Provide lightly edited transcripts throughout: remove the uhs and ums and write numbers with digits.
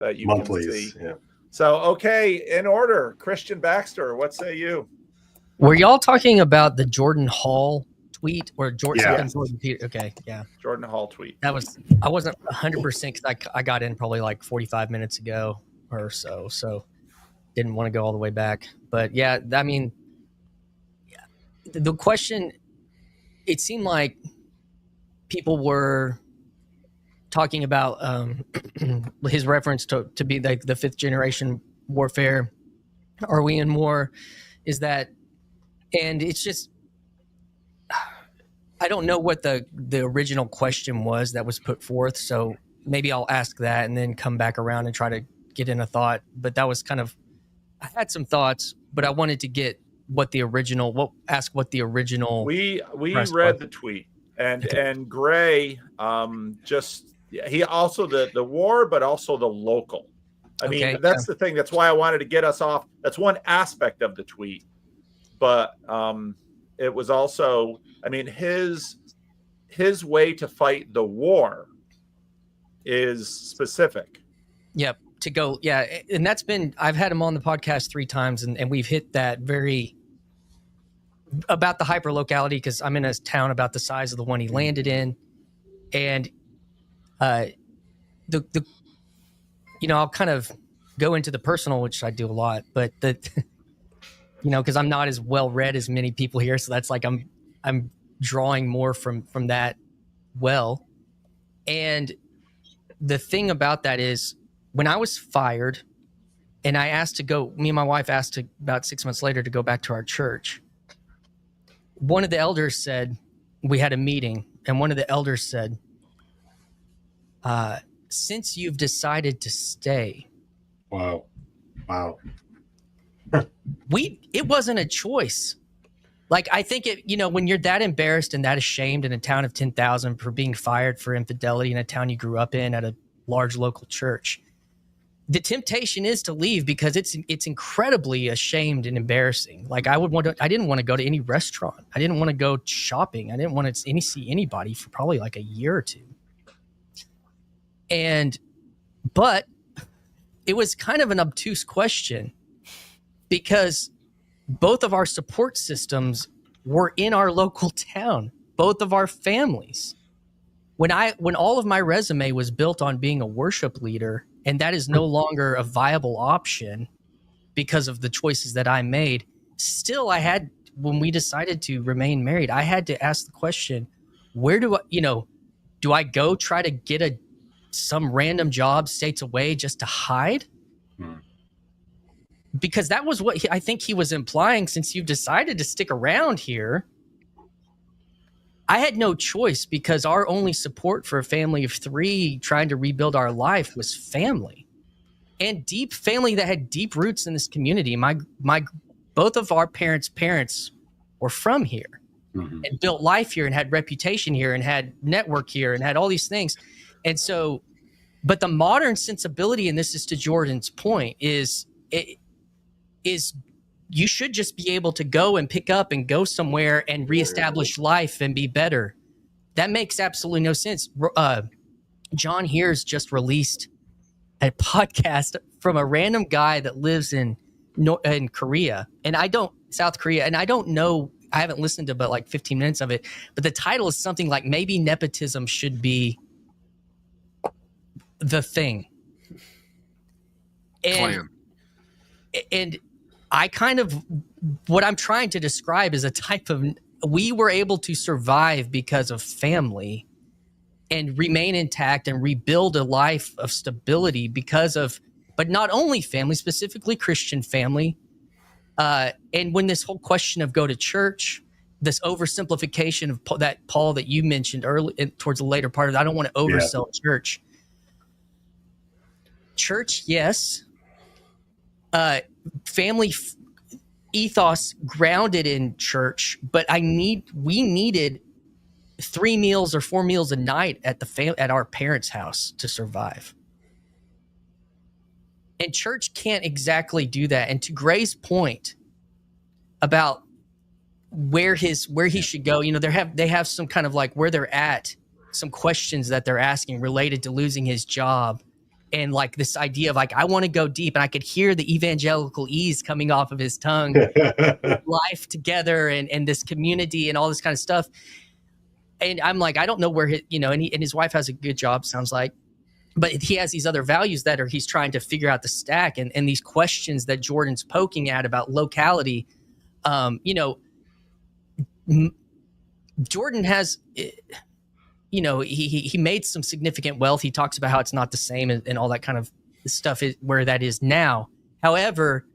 that you monthlies, can see. Yeah. So, okay, in order, Christian Baxter, what say you? Were y'all talking about the Jordan Hall tweet or Jordan? Yeah. Jordan Peter? Okay, yeah. Jordan Hall tweet. I wasn't 100% because I got in probably like 45 minutes ago or so didn't want to go all the way back. But yeah, I mean, the question, it seemed like people were talking about his reference to be like the fifth generation warfare. Are we in war? Is that, and it's just, I don't know what the original question was that was put forth. So maybe I'll ask that and then come back around and try to get in a thought. But that was kind of, I had some thoughts, but I wanted to get what the original. We read the tweet, and Gray he also the war, but also the local. I mean, that's the thing. That's why I wanted to get us off. That's one aspect of the tweet, but it was also, I mean, his way to fight the war is specific. Yep. To go, yeah, and that's been, I've had him on the podcast 3 times, and we've hit that very about the hyper locality, because I'm in a town about the size of the one he landed in, and the I'll kind of go into the personal, which I do a lot, but because I'm not as well read as many people here, so that's like I'm drawing more from that well, and the thing about that is, when I was fired and I asked to go, me and my wife asked to, about 6 months later, to go back to our church. One of the elders said, we had a meeting, and one of the elders said, since you've decided to stay. Wow. It wasn't a choice. Like, I think when you're that embarrassed and that ashamed in a town of 10,000 for being fired for infidelity in a town you grew up in at a large local church, the temptation is to leave because it's incredibly ashamed and embarrassing. Like, I didn't want to go to any restaurant. I didn't want to go shopping. I didn't want to see anybody for probably like a year or two. But it was kind of an obtuse question because both of our support systems were in our local town, both of our families. When all of my resume was built on being a worship leader, and that is no longer a viable option because of the choices that I made, still when we decided to remain married, I had to ask the question, where do I go try to get some random job states away just to hide? Because that was what I think he was implying. Since you've decided to stick around here, I had no choice, because our only support for a family of 3 trying to rebuild our life was family, and deep family that had deep roots in this community. Both of our parents were from here and built life here and had reputation here and had network here and had all these things. And so, but the modern sensibility, and this is to Jordan's point, is you should just be able to go and pick up and go somewhere and reestablish life and be better. That makes absolutely no sense. John Hears just released a podcast from a random guy that lives in Korea, and South Korea, and I don't know, I haven't listened to but like 15 minutes of it, but the title is something like, maybe nepotism should be the thing. And I kind of, what I'm trying to describe is a type of, we were able to survive because of family and remain intact and rebuild a life of stability because of, but not only family, specifically Christian family. And when this whole question of go to church, this oversimplification of that, Paul, that you mentioned early towards the later part of it, I don't want to oversell church. Church, yes. Family ethos grounded in church, but we needed 3 meals or 4 meals a night at our parents' house to survive. And church can't exactly do that. And to Gray's point about where he should go, they have some kind of like where they're at, some questions that they're asking related to losing his job. and like this idea of like, I want to go deep, and I could hear the evangelical ease coming off of his tongue, life together and this community and all this kind of stuff. And I'm like, I don't know where his, and his wife has a good job, sounds like, but he has these other values that he's trying to figure out the stack, and these questions that Jordan's poking at about locality. Jordan has, he made some significant wealth. He talks about how it's not the same and all that kind of stuff where that is now. However,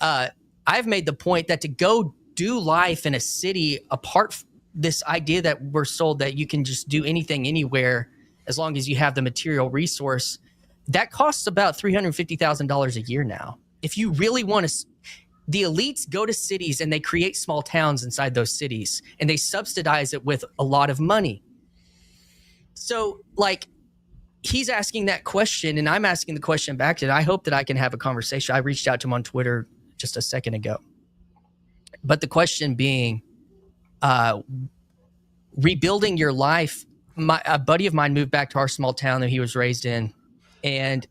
I've made the point that to go do life in a city, apart from this idea that we're sold that you can just do anything anywhere as long as you have the material resource, that costs about $350,000 a year now. If you really want to, the elites go to cities and they create small towns inside those cities and they subsidize it with a lot of money. So like, he's asking that question and I'm asking the question back to it. I hope that I can have a conversation. I reached out to him on Twitter just a second ago. But the question being, rebuilding your life. A buddy of mine moved back to our small town that he was raised in, and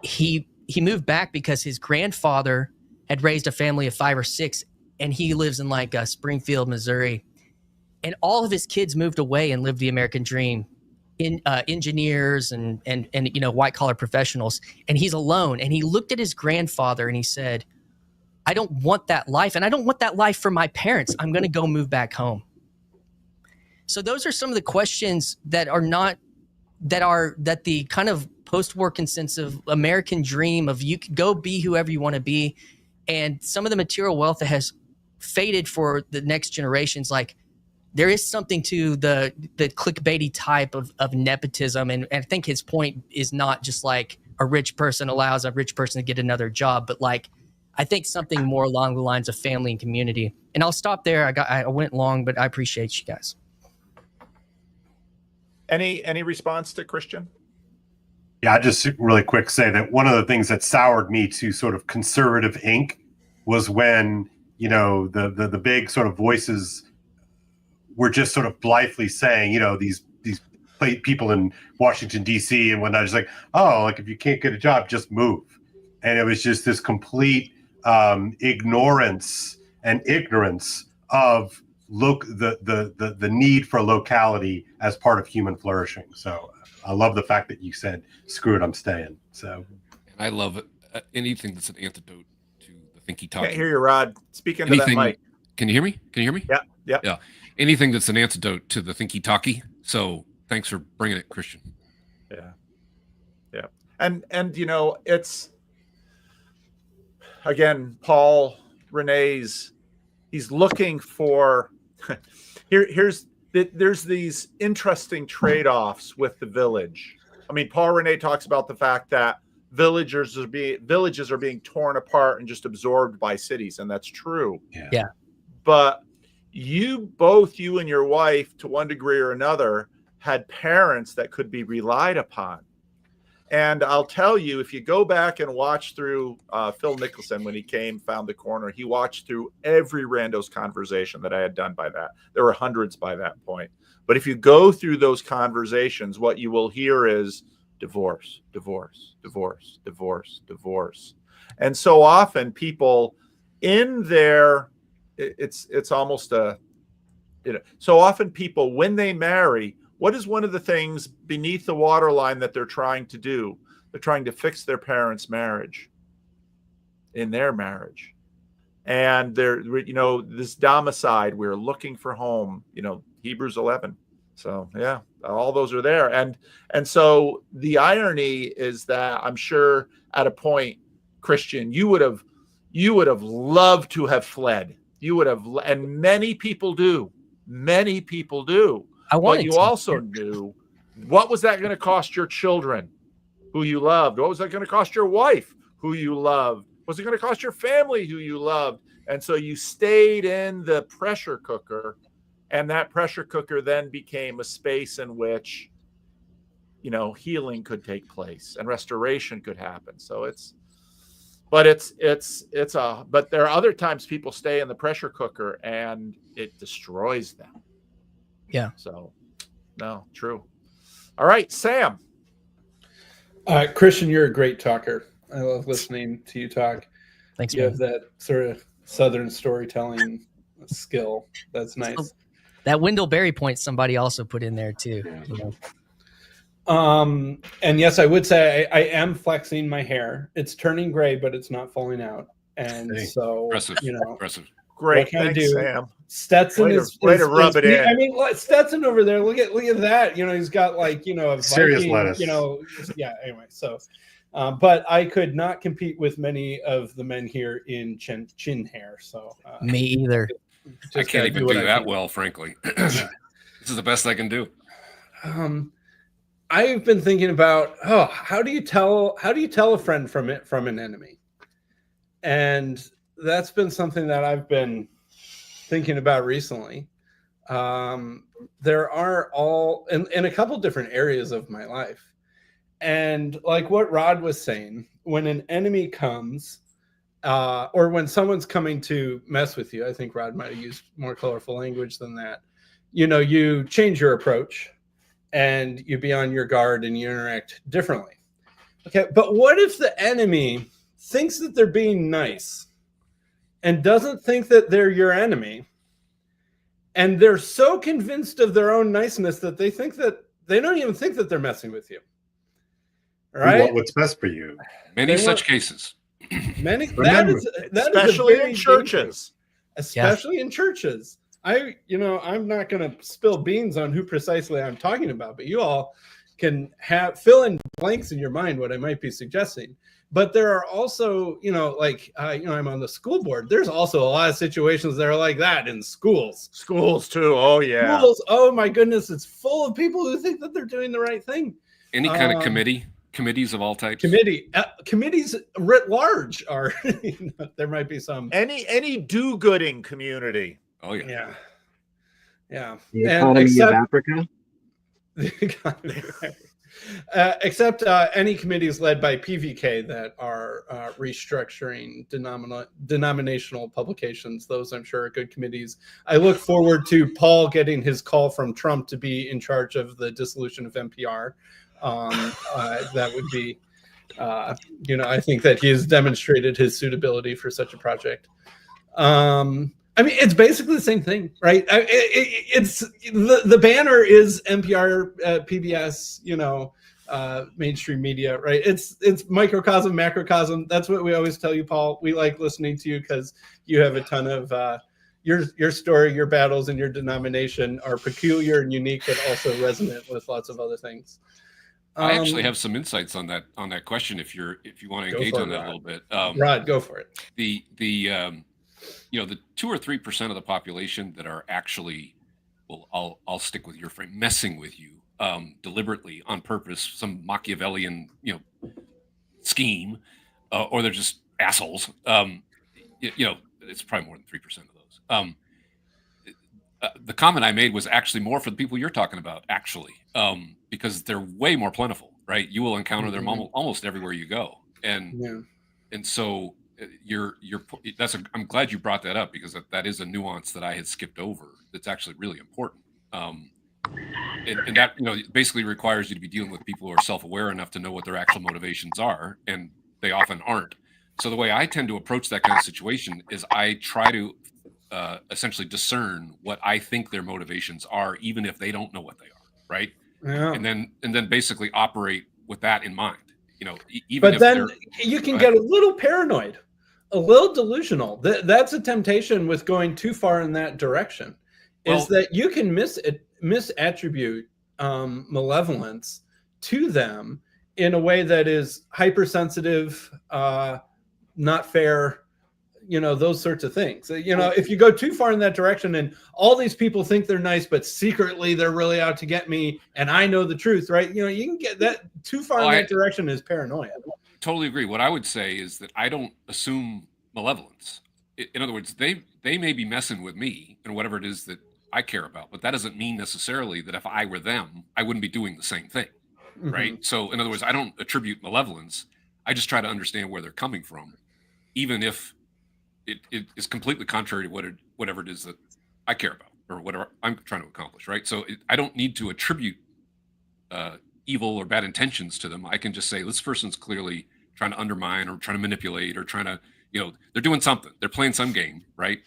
he moved back because his grandfather had raised a family of 5 or 6, and he lives in like Springfield, Missouri, and all of his kids moved away and lived the American dream, in engineers and white collar professionals, and he's alone. And he looked at his grandfather and he said, I don't want that life, and I don't want that life for my parents. I'm going to go move back home. So those are some of the questions that the kind of post-war consensus American dream of you can go be whoever you want to be, and some of the material wealth that has faded for the next generations. Like, there is something to the clickbaity type of nepotism, and I think his point is not just like a rich person allows a rich person to get another job, but like, I think something more along the lines of family and community. And I'll stop there. I went long, but I appreciate you guys. Any response to Christian? Yeah, I just really quick say that one of the things that soured me to sort of conservative Inc. was when, the big sort of voices were just sort of blithely saying, these people in Washington, D.C. and whatnot, just like, oh, like if you can't get a job, just move. And it was just this complete ignorance and ignorance of the need for locality as part of human flourishing. So I love the fact that you said, screw it, I'm staying. So I love it. Anything that's an antidote to the thinky talky. Can't hear you, Rod. Speaking to that mic. Can you hear me? Yeah. Anything that's an antidote to the thinky talky. So thanks for bringing it, Christian. Yeah. And it's, again, Paul Renee's, he's looking for, there's these interesting trade-offs with the village. I mean, Paul Renee talks about the fact that villages are being torn apart and just absorbed by cities, and that's true. Yeah. But you and your wife, to one degree or another, had parents that could be relied upon. And I'll tell you, if you go back and watch through Phil Nicholson, when he found the corner, he watched through every Rando's conversation that I had done by that. There were hundreds by that point. But if you go through those conversations, what you will hear is divorce, divorce, divorce, divorce, divorce. And so often people in their, it's almost a, so often people, when they marry, what is one of the things beneath the waterline that they're trying to do? They're trying to fix their parents' marriage in their marriage. And they're, this domicide, we're looking for home, Hebrews 11. So yeah, all those are there. And so the irony is that I'm sure at a point, Christian, you would have loved to have fled. You would have, and many people do. Many people do. But you also knew, what was that going to cost your children who you loved? What was that going to cost your wife who you loved? Was it going to cost your family who you loved? And so you stayed in the pressure cooker, and that pressure cooker then became a space in which, healing could take place and restoration could happen. So but there are other times people stay in the pressure cooker and it destroys them. Yeah. So, no, true. All right, Sam. Christian, you're a great talker. I love listening to you talk. Thanks, you man. have that sort of Southern storytelling skill. That's nice. That Wendell-Berry point somebody also put in there too. And yes, I would say I am flexing my hair. It's turning gray, but it's not falling out. And so, Impressive. Impressive. Great. Thanks, Sam. Stetson way to rub it in. I mean, Stetson over there. Look at that. He's got like a serious Viking, lettuce. Yeah. Anyway, so, but I could not compete with many of the men here in chin hair. So me either. I can't even do that well, frankly. This is the best I can do. I've been thinking about how do you tell a friend from an enemy, and that's been something that I've been thinking about recently. There are all in a couple different areas of my life, and like what Rod was saying, when an enemy comes, or when someone's coming to mess with you, I think Rod might have used more colorful language than that. You change your approach, and you be on your guard, and you interact differently. Okay, but what if the enemy thinks that they're being nice and doesn't think that they're your enemy, and they're so convinced of their own niceness that they don't even think that they're messing with you? Right? You want what's best for you. Many such cases. Many. Especially in churches. Especially in churches. I'm not going to spill beans on who precisely I'm talking about, but you all can fill in blanks in your mind what I might be suggesting. But there are also, I'm on the school board. There's also a lot of situations that are like that in schools. Schools too. Oh yeah. Schools. Oh my goodness, it's full of people who think that they're doing the right thing. Any kind of committees of all types. Committees writ large are. There might be some. Any do-gooding community. Oh yeah. Yeah. The economy of Africa. The economy. Except any committees led by PVK that are restructuring denominational publications. Those, I'm sure, are good committees. I look forward to Paul getting his call from Trump to be in charge of the dissolution of NPR. That would be, I think that he has demonstrated his suitability for such a project. I mean, it's basically the same thing, right? It's the banner is NPR, PBS, mainstream media, right? It's microcosm, macrocosm. That's what we always tell you, Paul. We like listening to you because you have a ton of your story, your battles, and your denomination are peculiar and unique, but also resonant with lots of other things. I actually have some insights on that question. If you want to engage on that a little bit, Rod, go for it. The 2 or 3% of the population that are actually, well, I'll stick with your frame, messing with you deliberately on purpose, some Machiavellian scheme, or they're just assholes. It's probably more than 3% of those. The comment I made was actually more for the people you're talking about, actually, because they're way more plentiful, right? You will encounter them almost everywhere you go, and so. I'm glad you brought that up, because that is a nuance that I had skipped over. That's actually really important. And that, basically requires you to be dealing with people who are self-aware enough to know what their actual motivations are. And they often aren't. So the way I tend to approach that kind of situation is I try to essentially discern what I think their motivations are, even if they don't know what they are. Right. Yeah. And then basically operate with that in mind. But then you can get a little paranoid, a little delusional. That's a temptation with going too far in that direction, is that you can misattribute malevolence to them in a way that is hypersensitive, not fair, those sorts of things. If you go too far in that direction and all these people think they're nice, but secretly they're really out to get me, and I know the truth, right? You can get that too far in that direction is paranoia. Totally agree. What I would say is that I don't assume malevolence. In other words, they may be messing with me and whatever it is that I care about, but that doesn't mean necessarily that if I were them, I wouldn't be doing the same thing, right? So in other words, I don't attribute malevolence. I just try to understand where they're coming from, even if it is completely contrary to whatever it is that I care about or whatever I'm trying to accomplish, right? So I don't need to attribute evil or bad intentions to them. I can just say, this person's clearly trying to undermine or trying to manipulate or trying to, they're doing something. They're playing some game, right?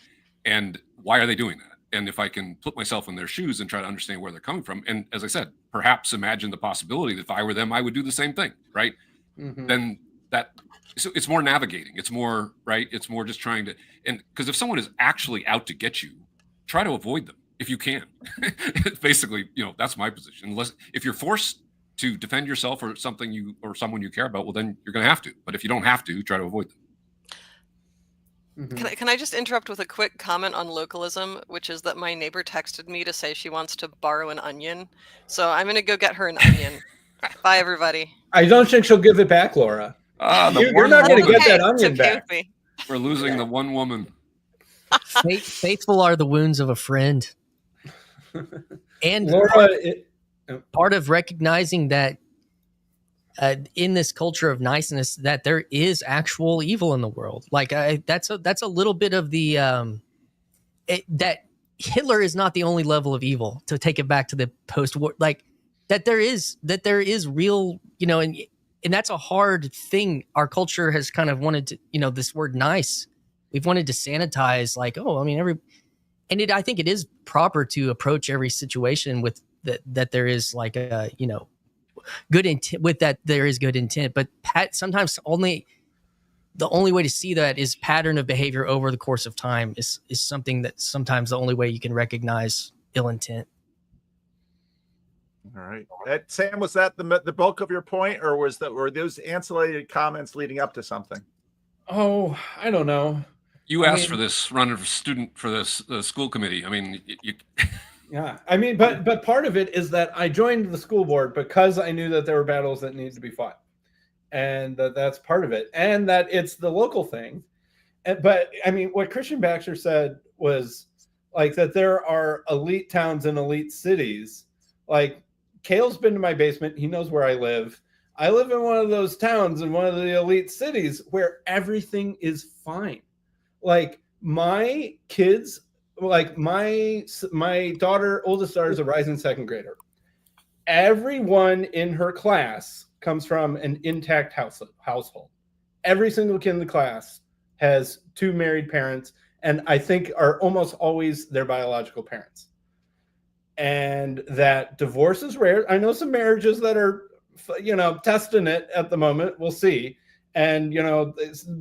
And why are they doing that? And if I can put myself in their shoes and try to understand where they're coming from, and as I said, perhaps imagine the possibility that if I were them, I would do the same thing, right? Then so it's more navigating. It's more, right? It's more just trying to, and because if someone is actually out to get you, try to avoid them if you can. Basically, that's my position. Unless if you're forced to defend yourself or something or someone you care about, well, then you're going to have to. But if you don't have to, try to avoid them. Can I just interrupt with a quick comment on localism, which is that my neighbor texted me to say she wants to borrow an onion. So I'm going to go get her an onion. Bye, everybody. I don't think she'll give it back, Laura. You're not going to get that onion back. We're losing the one woman. Faithful are the wounds of a friend. And Laura, part of recognizing that in this culture of niceness, that there is actual evil in the world. Like that's a little bit of the that Hitler is not the only level of evil. To take it back to the post-war, like that there is real, and that's a hard thing. Our culture has kind of wanted to, this word nice. We've wanted to sanitize, like, I think it is proper to approach every situation with that there is like a, good intent, with that there is good intent, but sometimes the only way to see that is pattern of behavior over the course of time is something that sometimes the only way you can recognize ill intent. All right, Sam, was that the bulk of your point, or were those ancillary comments leading up to something? Oh, I don't know. You asked for this running student for this school committee. I mean, you. Yeah, I mean, but part of it is that I joined the school board because I knew that there were battles that needed to be fought, and that's part of it, and that it's the local thing. But I mean, what Christian Baxter said was like that there are elite towns and elite cities. Like Cale's been to my basement; he knows where I live. I live in one of those towns in one of the elite cities where everything is fine. Like my kids. Like my oldest daughter is a rising second grader. Everyone in her class comes from an intact household. Every single kid in the class has 2 married parents, and I think are almost always their biological parents. And that divorce is rare. I know some marriages that are, testing it at the moment. We'll see. And,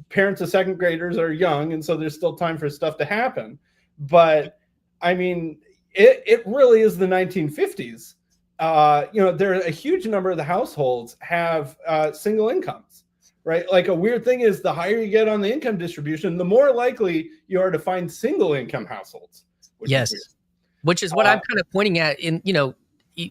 parents of second graders are young, and so there's still time for stuff to happen. But I mean, it really is the 1950s. There are a huge number of the households have single incomes, right? Like a weird thing is the higher you get on the income distribution, the more likely you are to find single income households. Which is what I'm kind of pointing at in,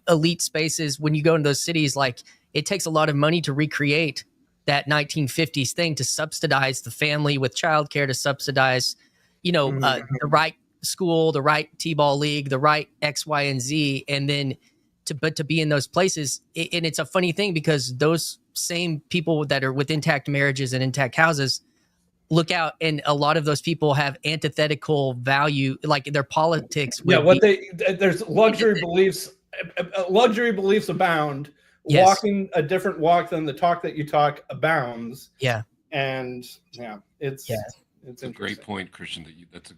elite spaces. When you go into those cities, like it takes a lot of money to recreate that 1950s thing, to subsidize the family with childcare, to subsidize the right school, the right T-ball league, the right X, Y, and Z, and then to be in those places. And it's a funny thing because those same people that are with intact marriages and intact houses look out, and a lot of those people have antithetical value, like their politics. There's luxury beliefs. Luxury beliefs abound. Yes. Walking a different walk than the talk that you talk abounds. Yeah, and it's a great point, Christian. That's a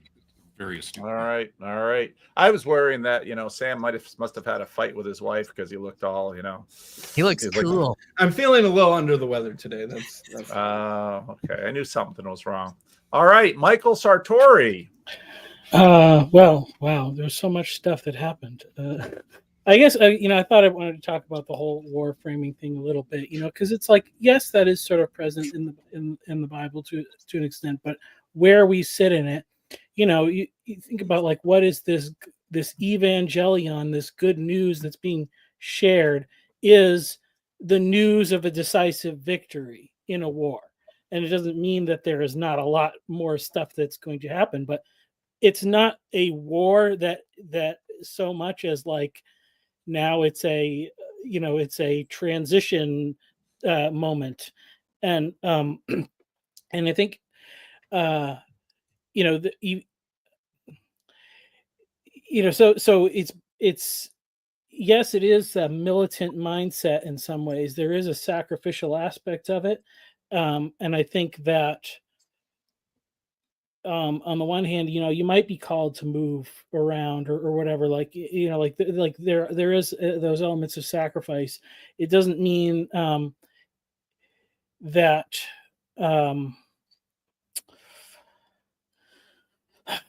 very astute. All right. I was worrying that Sam must have had a fight with his wife because he looked all He looks cool. I'm feeling a little under the weather today. That's okay. I knew something was wrong. All right, Michael Sartori. Well, wow. There's so much stuff that happened. I guess I thought I wanted to talk about the whole war framing thing a little bit, because it's like, yes, that is sort of present in the Bible to an extent, but where we sit in it, you think about like, what is this evangelion, this good news that's being shared, is the news of a decisive victory in a war. And it doesn't mean that there is not a lot more stuff that's going to happen, but it's not a war that so much as like, now it's a transition moment, and I think so it's yes, it is a militant mindset in some ways. There is a sacrificial aspect of it. And I think that on the one hand, you might be called to move around or whatever, like, like there is those elements of sacrifice. It doesn't mean that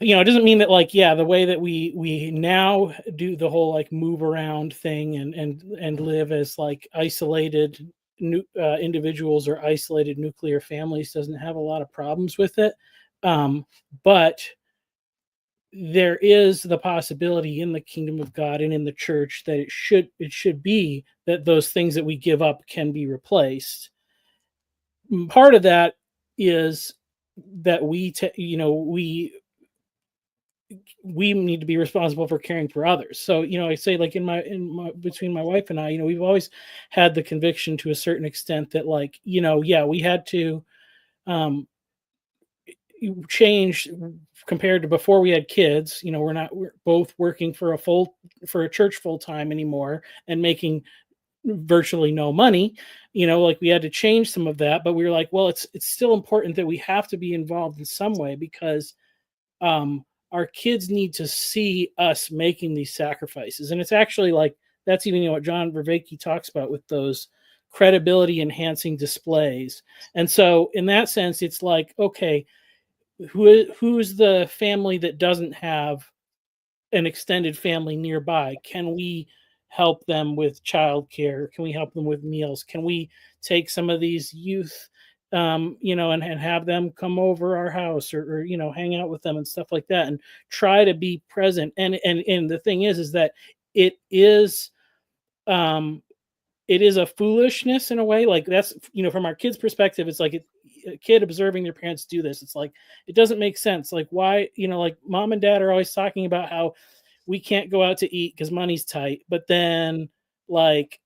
it doesn't mean that, like, the way that we now do the whole like move around thing and live as like isolated individuals or isolated nuclear families doesn't have a lot of problems with it. But there is the possibility in the kingdom of God and in the church that it should be that those things that we give up can be replaced. Part of that is that we need to be responsible for caring for others. So, I say, like, between my wife and I, we've always had the conviction to a certain extent that, like, we had to change compared to before we had kids. We're both working for a church full time anymore and making virtually no money. Like, we had to change some of that, but we were like, well, it's still important that we have to be involved in some way, because our kids need to see us making these sacrifices. And it's actually like, that's even what John Vervaeke talks about with those credibility enhancing displays. And so in that sense, it's like, okay, who's the family that doesn't have an extended family nearby? Can we help them with childcare? Can we help them with meals? Can we take some of these youth, and have them come over our house or hang out with them and stuff like that, and try to be present. And the thing is that it is a foolishness in a way. Like, that's, from our kids' perspective, it's like a kid observing their parents do this. It's like, it doesn't make sense. Like, why, like, mom and dad are always talking about how we can't go out to eat because money's tight, but then, like,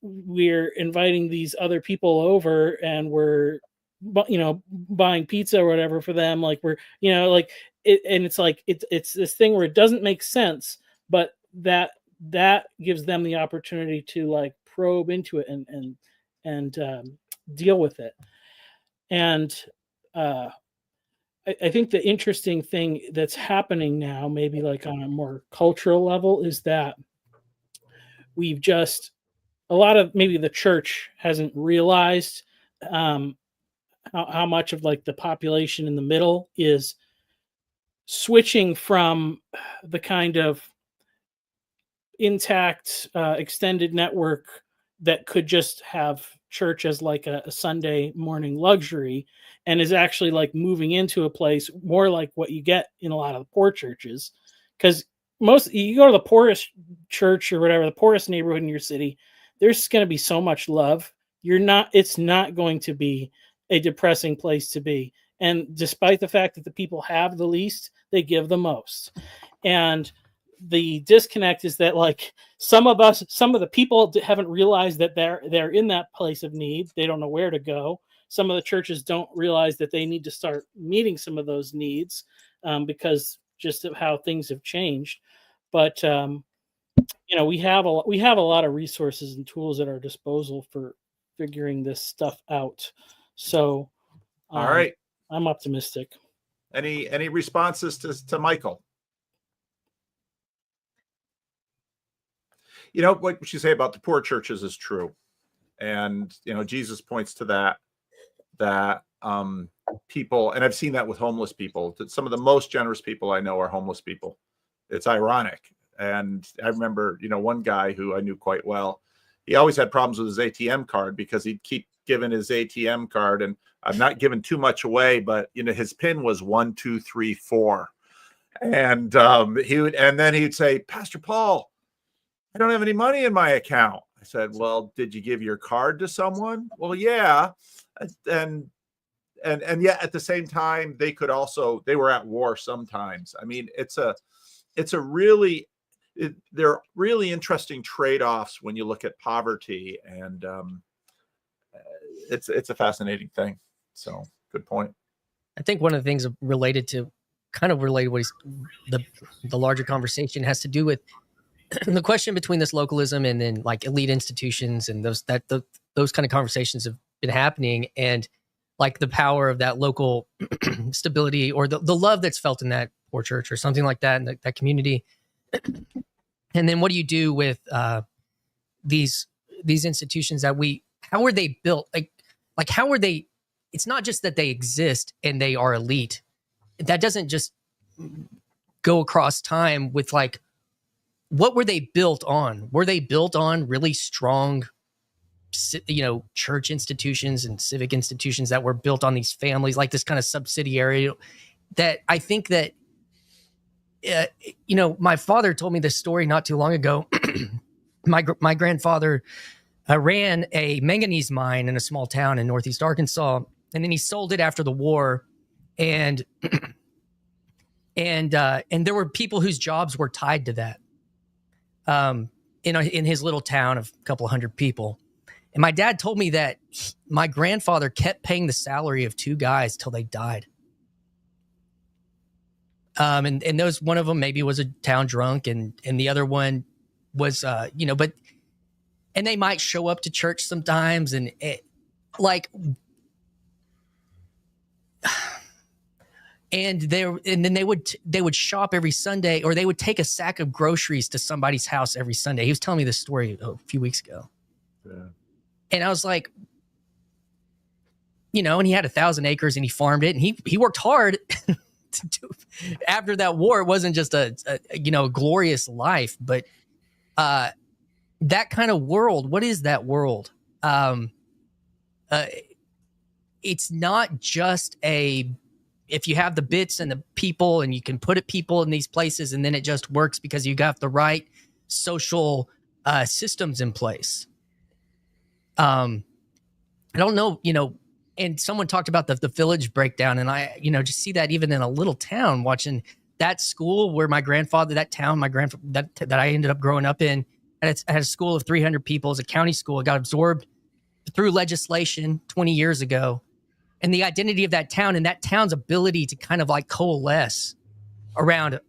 we're inviting these other people over and we're buying pizza or whatever for them. Like, we're like it, and it's like it's this thing where it doesn't make sense, but that gives them the opportunity to, like, probe into it and deal with it. And I think the interesting thing that's happening now, maybe like on a more cultural level, is that we've just, a lot of, maybe the church hasn't realized how much of, like, the population in the middle is switching from the kind of intact extended network that could just have church as like a Sunday morning luxury, and is actually, like, moving into a place more like what you get in a lot of the poor churches. Because you go to the poorest church or whatever, the poorest neighborhood in your city, there's going to be so much love. It's not going to be a depressing place to be. And despite the fact that the people have the least, they give the most. And the disconnect is that, like, some of the people haven't realized that they're in that place of need. They don't know where to go. Some of the churches don't realize that they need to start meeting some of those needs because just of how things have changed. But we have a lot of resources and tools at our disposal for figuring this stuff out. So, all right, I'm optimistic. Any responses to Michael? What you say about the poor churches is true. And, Jesus points to that people, and I've seen that with homeless people, that some of the most generous people I know are homeless people. It's ironic. And I remember, one guy who I knew quite well, he always had problems with his ATM card because he'd keep giving his ATM card, and I'm not giving too much away, but his PIN was 1, 2, 3, 4. And then he'd say, Pastor Paul, I don't have any money in my account. I said, well, did you give your card to someone? Well, yeah. And yet at the same time, they were at war sometimes. I mean, they're really interesting trade-offs when you look at poverty, and it's a fascinating thing. So good point. I think one of the things related to what the larger conversation has to do with the question between this localism and then like elite institutions and those kind of conversations have been happening, and like the power of that local stability or the love that's felt in that poor church or something like that in that community. And then what do you do with these institutions that how are they built? Like how are they? It's not just that they exist and they are elite. That doesn't just go across time with like, what were they built on? Were they built on really strong, church institutions and civic institutions that were built on these families, like this kind of subsidiary that I think that, my father told me this story not too long ago. My grandfather ran a manganese mine in a small town in Northeast Arkansas, and then he sold it after the war. And there were people whose jobs were tied to that. In his little town of a couple hundred people. And my dad told me that my grandfather kept paying the salary of two guys till they died. And those, one of them maybe was a town drunk, and the other one was, and they might show up to church sometimes, and and then they would shop every Sunday, or they would take a sack of groceries to somebody's house every Sunday. He was telling me this story a few weeks ago. Yeah. And I was like, and he had 1,000 acres and he farmed it, and he worked hard to do. After that war, it wasn't just a glorious life, but that kind of world, what is that world? It's not just if you have the bits and the people and you can put people in these places and then it just works because you got the right social systems in place. I don't know, and someone talked about the village breakdown, and I, just see that even in a little town, watching that school where my grandfather, that town, that I ended up growing up in, and had a school of 300 people. As a county school. It got absorbed through legislation 20 years ago. And the identity of that town and that town's ability to kind of like coalesce around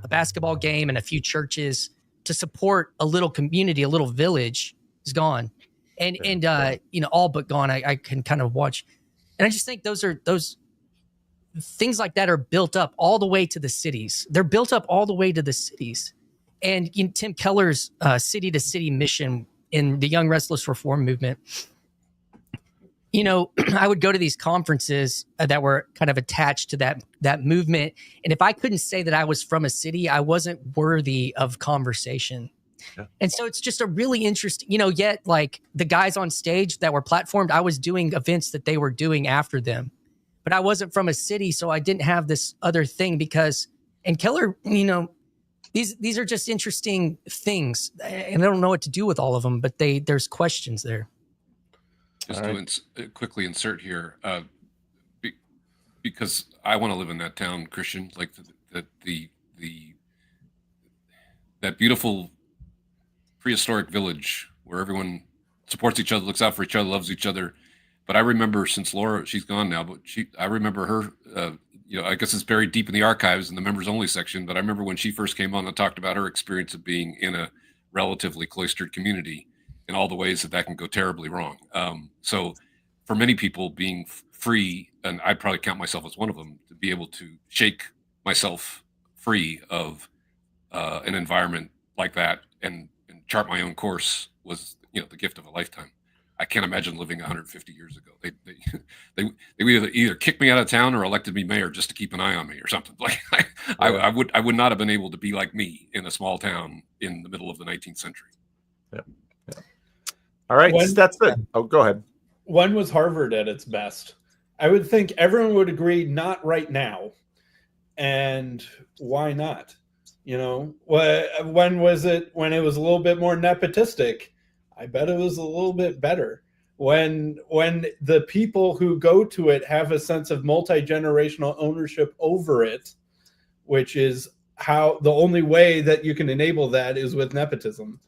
a basketball game and a few churches to support a little community, a little village, is gone. And all but gone. I can kind of watch. And I just think those things like that are built up all the way to the cities. They're built up all the way to the cities. And Tim Keller's city to city mission in the Young Restless Reform movement, I would go to these conferences that were kind of attached to that movement. And if I couldn't say that I was from a city, I wasn't worthy of conversation. Yeah. And so it's just a really interesting, yet like the guys on stage that were platformed, I was doing events that they were doing after them, but I wasn't from a city. So I didn't have this other thing and Keller, these are just interesting things, and I don't know what to do with all of them, but there's questions there. Just to quickly insert here, because I want to live in that town, Christian, like that beautiful prehistoric village where everyone supports each other, looks out for each other, loves each other. But I remember, since Laura, she's gone now, but I remember her, I guess it's buried deep in the archives in the members only section, but I remember when she first came on and talked about her experience of being in a relatively cloistered community and all the ways that can go terribly wrong. So for many people, being free, and I probably count myself as one of them, to be able to shake myself free of an environment like that and chart my own course was, the gift of a lifetime. I can't imagine living 150 years ago. They would either kick me out of town or elected me mayor just to keep an eye on me or something. Like I would not have been able to be like me in a small town in the middle of the 19th century. Yeah. All right, that's it. Oh, go ahead. When was Harvard at its best? I would think everyone would agree not right now. And why not? When was it? When it was a little bit more nepotistic, I bet it was a little bit better. When the people who go to it have a sense of multi-generational ownership over it, which is how the only way that you can enable that is with nepotism,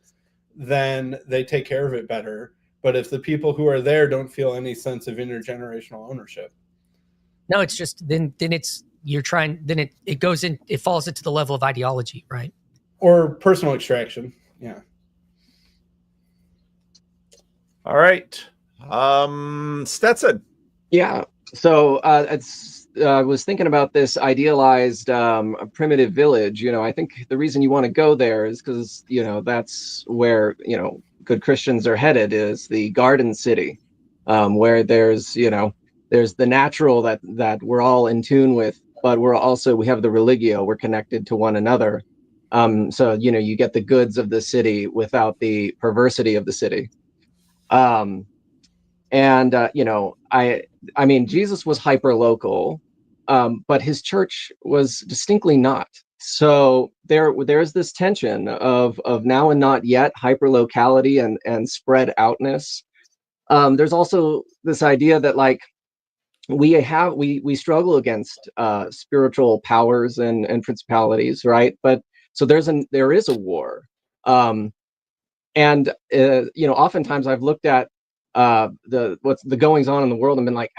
then they take care of it better. But if the people who are there don't feel any sense of intergenerational ownership, no, it's just then it's you're trying. Then it goes in. It falls into the level of ideology, right? or personal extraction. Yeah. All right. Stetson. Yeah. So I was thinking about this idealized primitive village. I think the reason you want to go there is because, that's where, good Christians are headed, is the garden city, where there's the natural that we're all in tune with, but we have the religio, we're connected to one another. So, you get the goods of the city without the perversity of the city. And I mean, Jesus was hyper local, but his church was distinctly not. So there's this tension of now and not yet, hyper locality and spread outness. There's also this idea that like we struggle against spiritual powers and principalities, right? But so there is a war. And oftentimes I've looked at what's the goings on in the world and been like,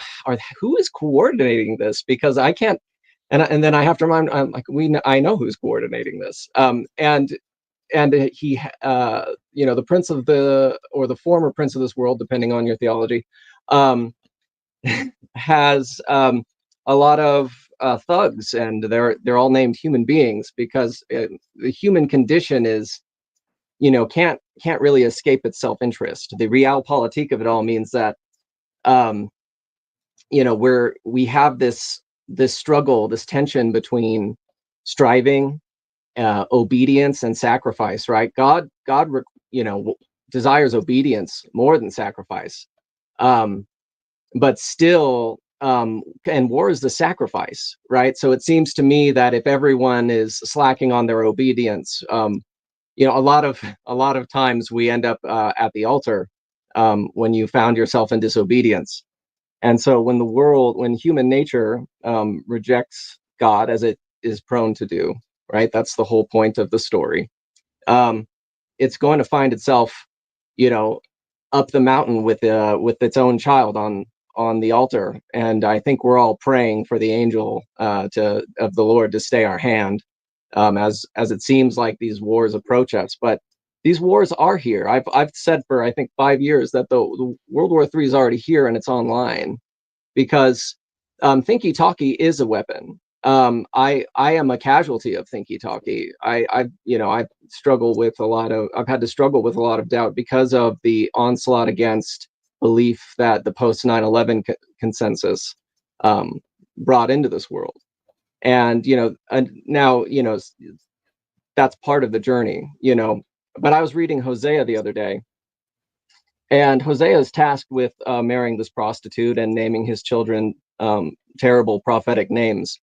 who is coordinating this? Because I can't, and then I have to remind, I'm like, I know who's coordinating this. And he, the prince of or the former prince of this world, depending on your theology, has a lot of thugs, and they're all named human beings because the human condition is, can't really escape its self-interest. The realpolitik of it all means that, we have this struggle, this tension between striving, obedience, and sacrifice. Right? God, desires obedience more than sacrifice, but still, and war is the sacrifice, right? So it seems to me that if everyone is slacking on their obedience, a lot of times we end up at the altar when you found yourself in disobedience. And so when human nature rejects God, as it is prone to do, right? That's the whole point of the story. It's going to find itself, up the mountain with its own child on the altar. And I think we're all praying for the angel of the Lord to stay our hand. As it seems like these wars approach us, but these wars are here. I've said for I think 5 years that the World War III is already here and it's online, because thinky talkie is a weapon. I am a casualty of thinky talkie. I've had to struggle with a lot of doubt because of the onslaught against belief that the post 9/11 consensus brought into this world. And now that's part of the journey. But I was reading Hosea the other day, and Hosea is tasked with marrying this prostitute and naming his children terrible prophetic names,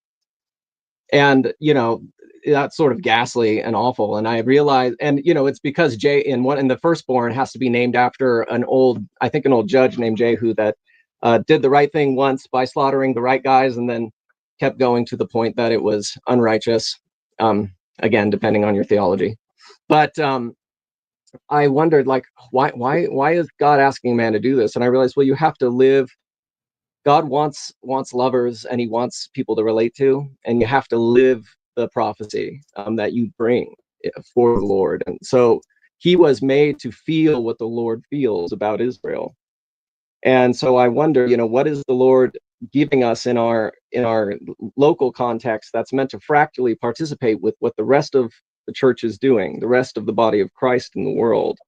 and that's sort of ghastly and awful. And I realized, and it's because in the firstborn has to be named after an old judge named Jehu that did the right thing once by slaughtering the right guys, and then kept going to the point that it was unrighteous, again, depending on your theology. But I wondered, like, why is God asking man to do this? And I realized, well, you have to live. God wants lovers, and he wants people to relate to, and you have to live the prophecy that you bring for the Lord. And so he was made to feel what the Lord feels about Israel. And so I wonder, what is the Lord giving us in our local context that's meant to fractally participate with what the rest of the church is doing, the rest of the body of Christ in the world.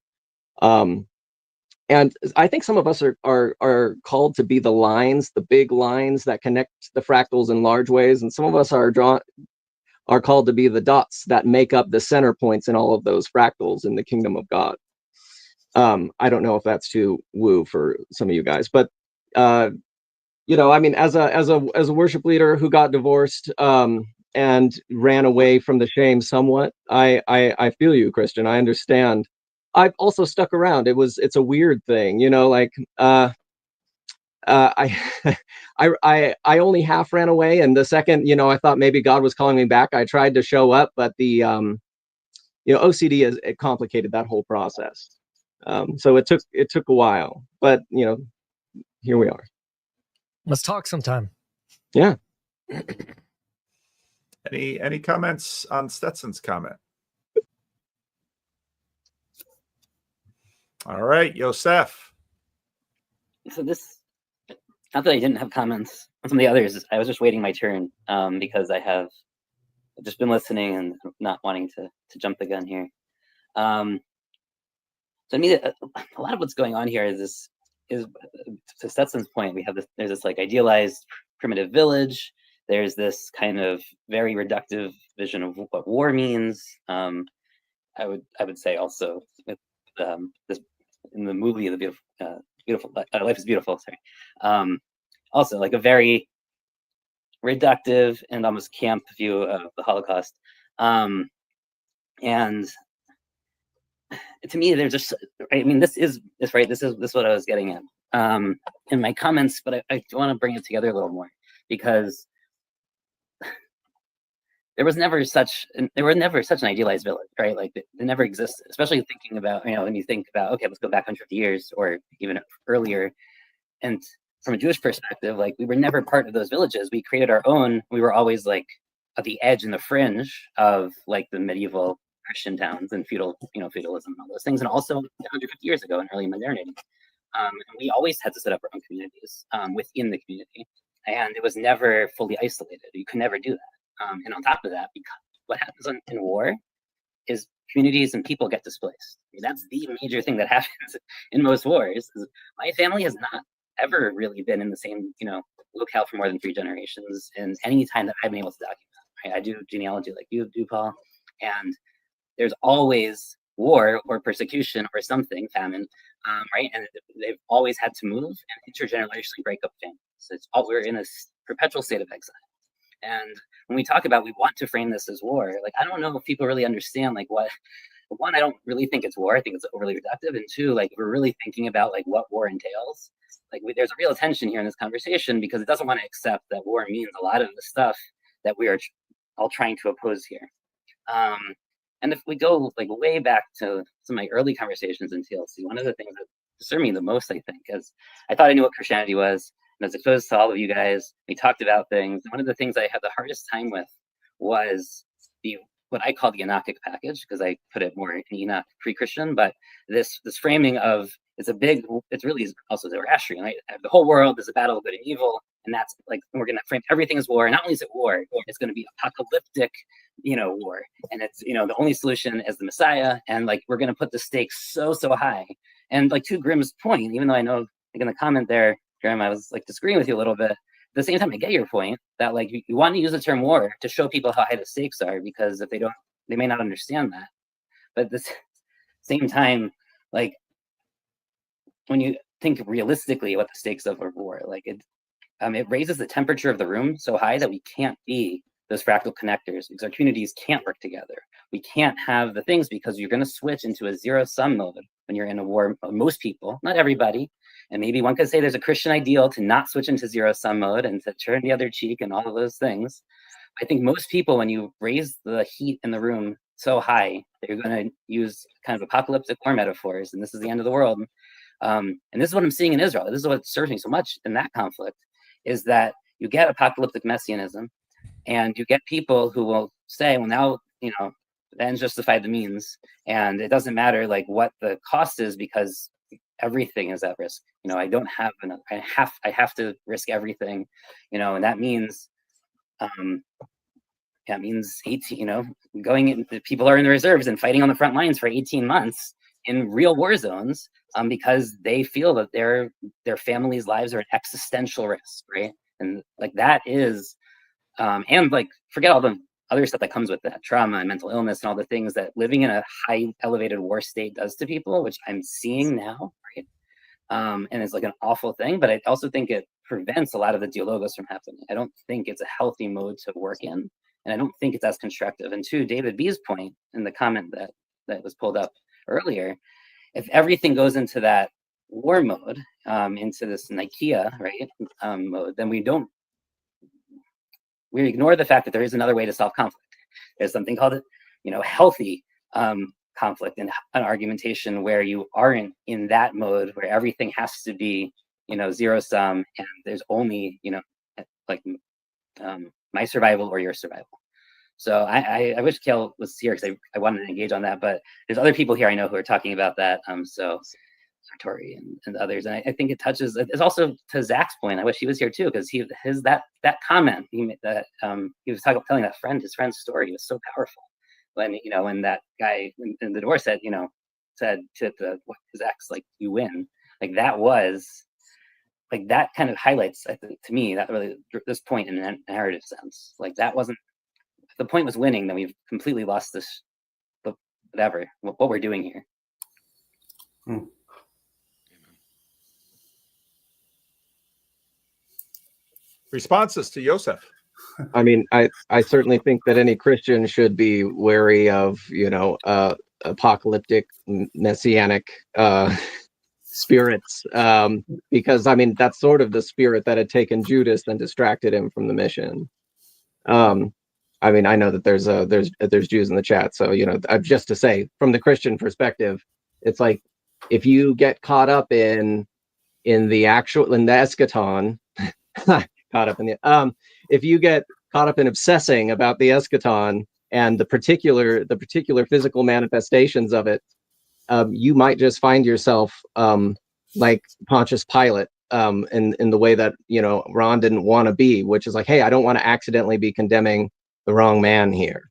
And I think some of us are called to be the lines, the big lines that connect the fractals in large ways, and some of us are called to be the dots that make up the center points in all of those fractals in the kingdom of God. I don't know if that's too woo for some of you guys, but I mean, as a worship leader who got divorced and ran away from the shame somewhat, I feel you, Christian. I understand. I've also stuck around. It's a weird thing, like I I only half ran away, and the second, I thought maybe God was calling me back, I tried to show up, but the OCD it complicated that whole process. So it took a while, but here we are. Let's talk sometime. Yeah. Any comments on Stetson's comment? All right, Yosef. So this, not that I didn't have comments on some of the others, I was just waiting my turn because I've just been listening and not wanting to jump the gun here. So I mean, a lot of what's going on here is to Stetson's point, there's this like idealized primitive village. There's this kind of very reductive vision of what war means. I would say also with this in the movie, the beautiful Life is Beautiful. Sorry. Also like a very reductive and almost camp view of the Holocaust. And to me, there's just, I mean, this is what I was getting at in my comments, but I want to bring it together a little more because there was never such an idealized village, right? Like it never existed, especially thinking about, when you think about, okay, let's go back 100 years or even earlier. And from a Jewish perspective, like we were never part of those villages. We created our own. We were always like at the edge and the fringe of like the medieval Christian towns and feudalism and all those things. And also 150 years ago in early modernity. And we always had to set up our own communities within the community. And it was never fully isolated. You could never do that. And on top of that, because what happens in war is communities and people get displaced. I mean, that's the major thing that happens in most wars. My family has not ever really been in the same, locale for more than 3 generations in any time that I've been able to document. Right? I do genealogy like you do, Paul, and there's always war or persecution or something, famine, right? And they've always had to move and intergenerationally break up families. So we're in a perpetual state of exile. And when we talk about we want to frame this as war, like I don't know if people really understand like what. One, I don't really think it's war. I think it's overly reductive. And 2, like if we're really thinking about like what war entails, like there's a real tension here in this conversation because it doesn't want to accept that war means a lot of the stuff that we are all trying to oppose here. And if we go like way back to some of my early conversations in TLC, one of the things that disturbed me the most, I think, is I thought I knew what Christianity was. And as exposed to all of you guys, we talked about things. One of the things I had the hardest time with was what I call the Enochic package, because I put it more in Enoch pre-Christian, but this framing of it's really also Zoroastrian, right? The whole world is a battle of good and evil, and that's like we're going to frame everything as war. And not only is it war, it's going to be apocalyptic, war, and it's the only solution is the Messiah, and like we're going to put the stakes so high. And like to Grimm's point, even though I know like in the comment there, Grim, I was like disagreeing with you a little bit. At the same time, I get your point that like you want to use the term war to show people how high the stakes are, because if they don't, they may not understand that. But at the same time, like when you think realistically what the stakes of a war, like it raises the temperature of the room so high that we can't be those fractal connectors because our communities can't work together. We can't have the things because you're going to switch into a zero-sum mode when you're in a war. Most people, not everybody. And maybe one could say there's a Christian ideal to not switch into zero-sum mode and to turn the other cheek and all of those things. I think most people, when you raise the heat in the room so high, they're going to use kind of apocalyptic war metaphors, and this is the end of the world. And this is what I'm seeing in Israel. This is what's surging so much in that conflict, is that you get apocalyptic messianism, and you get people who will say, well, now, the ends justify the means, and it doesn't matter like what the cost is because everything is at risk. I don't have enough. I have to risk everything, and that means, 18. Going in. People are in the reserves and fighting on the front lines for 18 months in real war zones, because they feel that their families' lives are an existential risk, right? And like that is, and like forget all the other stuff that comes with that, trauma and mental illness and all the things that living in a high elevated war state does to people, which I'm seeing now, right? And it's like an awful thing, but I also think it prevents a lot of the dialogos from happening. I don't think it's a healthy mode to work in, and I don't think it's as constructive. And to David B's point in the comment that was pulled up earlier, if everything goes into that war mode, into this Nicaea, right, mode, then we ignore the fact that there is another way to solve conflict. There's something called, healthy conflict and an argumentation where you aren't in that mode where everything has to be, zero sum, and there's only, my survival or your survival. So I wish Kel was here because I wanted to engage on that, but there's other people here I know who are talking about that. So Sartori and others. And I think it touches. It's also to Zach's point. I wish he was here too, because that comment he was telling his friend's story was so powerful. When that guy in the door said to his ex, like, you win, like that was. Like that kind of highlights, I think, to me, that really this point in a narrative sense. Like that wasn't, if the point was winning, then we've completely lost what we're doing here. Responses to Yosef. I mean, I certainly think that any Christian should be wary of, apocalyptic messianic spirits, because I mean that's sort of the spirit that had taken Judas and distracted him from the mission. I mean, I know that there's Jews in the chat, so just to say, from the Christian perspective, it's like if you get caught up in the eschaton, if you get caught up in obsessing about the eschaton and the particular physical manifestations of it, you might just find yourself like Pontius Pilate, in the way that Ron didn't want to be, which is like, hey, I don't want to accidentally be condemning the wrong man here,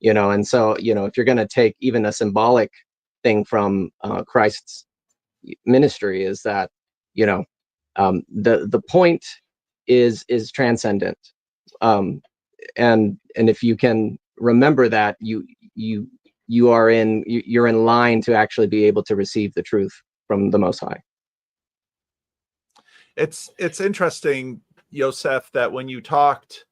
and so if you're going to take even a symbolic thing from Christ's ministry, is that the point is transcendent, and if you can remember that, you're in line to actually be able to receive the truth from the Most High. It's interesting, Yosef, that when you talked,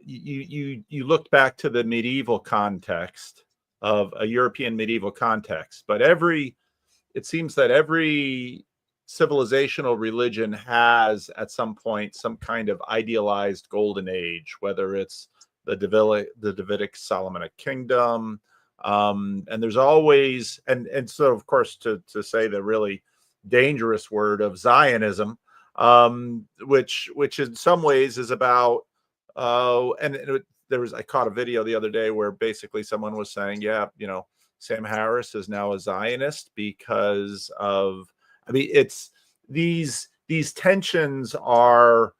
you looked back to the medieval context of a European medieval context, but it seems that every civilizational religion has at some point some kind of idealized golden age, whether it's the Davidic Solomonic kingdom, and there's always, and so of course to say the really dangerous word of Zionism, which in some ways is about I caught a video the other day where basically someone was saying, Sam Harris is now a Zionist because of, I mean, it's these tensions are,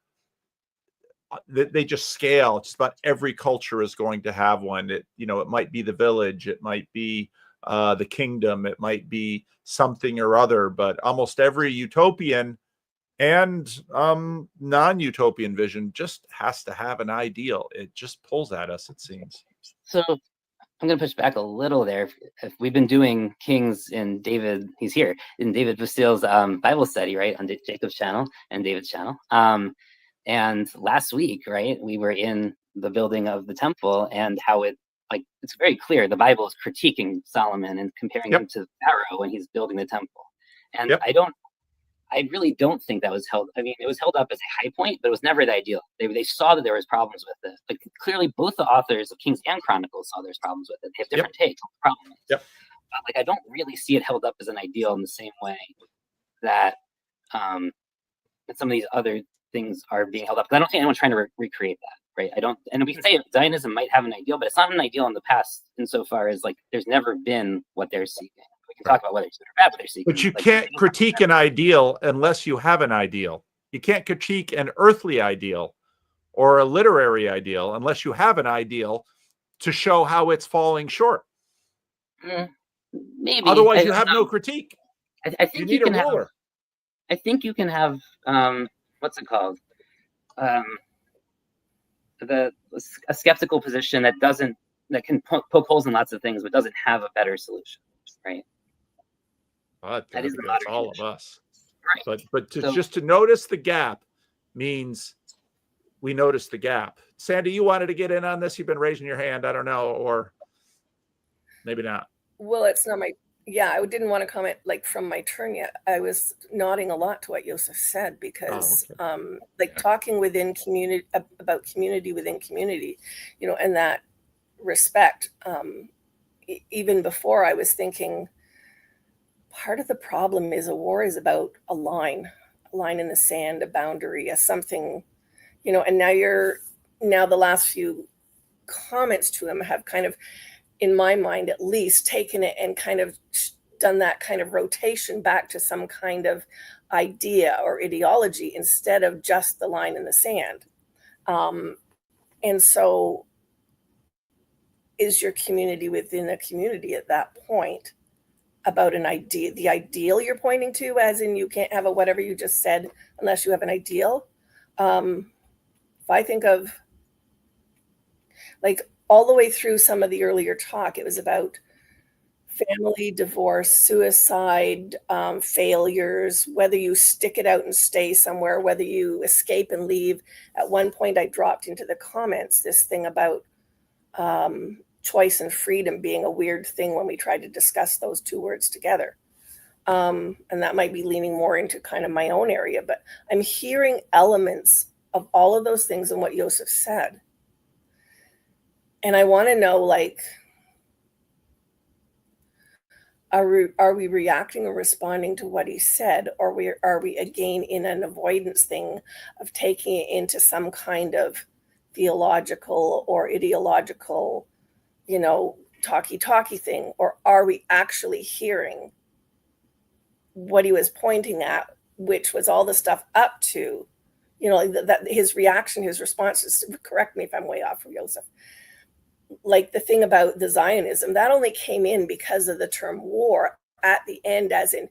they just scale. Just about every culture is going to have one. It might be the village, it might be the kingdom, it might be something or other, but almost every utopian and non-utopian vision just has to have an ideal. It just pulls at us, it seems. So I'm going to push back a little there. If we've been doing Kings in David, he's here, in David Bastille's Bible study, right, on Jacob's channel and David's channel. And last week, right, we were in the building of the temple, and how it's very clear the Bible is critiquing Solomon and comparing him to Pharaoh when he's building the temple. And I really don't think that was held. I mean, it was held up as a high point, but it was never the ideal. They saw that there was problems with it. But clearly, both the authors of Kings and Chronicles saw there's problems with it. They have different takes on the problem. But I don't really see it held up as an ideal in the same way that that some of these other things are being held up. Because I don't think anyone's trying to recreate that, right? I don't. And we can say Zionism might have an ideal, but it's not an ideal in the past insofar as there's never been what they're seeking. We can talk about whether it's good or bad, but they're seeking. But you can't critique an ideal unless you have an ideal. You can't critique an earthly ideal or a literary ideal unless you have an ideal to show how it's falling short. Maybe. Otherwise, you have no critique. I think you need a ruler. I think you can have what's it called? A skeptical position that can poke holes in lots of things, but doesn't have a better solution, right? That is all of us, right? But just to notice the gap means we notice the gap. Sandy, you wanted to get in on this? You've been raising your hand. I don't know, or maybe not. Well, it's not my. Yeah, I didn't want to comment from my turn yet. I was nodding a lot to what Yosef said because, talking within community about community within community, and that respect. Even before, I was thinking. Part of the problem is a war is about a line in the sand, a boundary, a something, and now the last few comments to him have kind of, in my mind at least, taken it and kind of done that kind of rotation back to some kind of idea or ideology instead of just the line in the sand. And so is your community within a community at that point about an idea, the ideal you're pointing to, as in you can't have a whatever you just said unless you have an ideal? If I think of like all the way through some of the earlier talk, it was about family, divorce, suicide, failures, whether you stick it out and stay somewhere, whether you escape and leave. At one point, I dropped into the comments this thing about choice and freedom being a weird thing when we tried to discuss those two words together. And that might be leaning more into kind of my own area, but I'm hearing elements of all of those things in what Joseph said. And I want to know, like, are we reacting or responding to what he said, or are we again in an avoidance thing of taking it into some kind of theological or ideological, talky thing? Or are we actually hearing what he was pointing at, which was all the stuff up to, that his reaction, his responses, correct me if I'm way off from Joseph, like the thing about the Zionism, that only came in because of the term war at the end, as in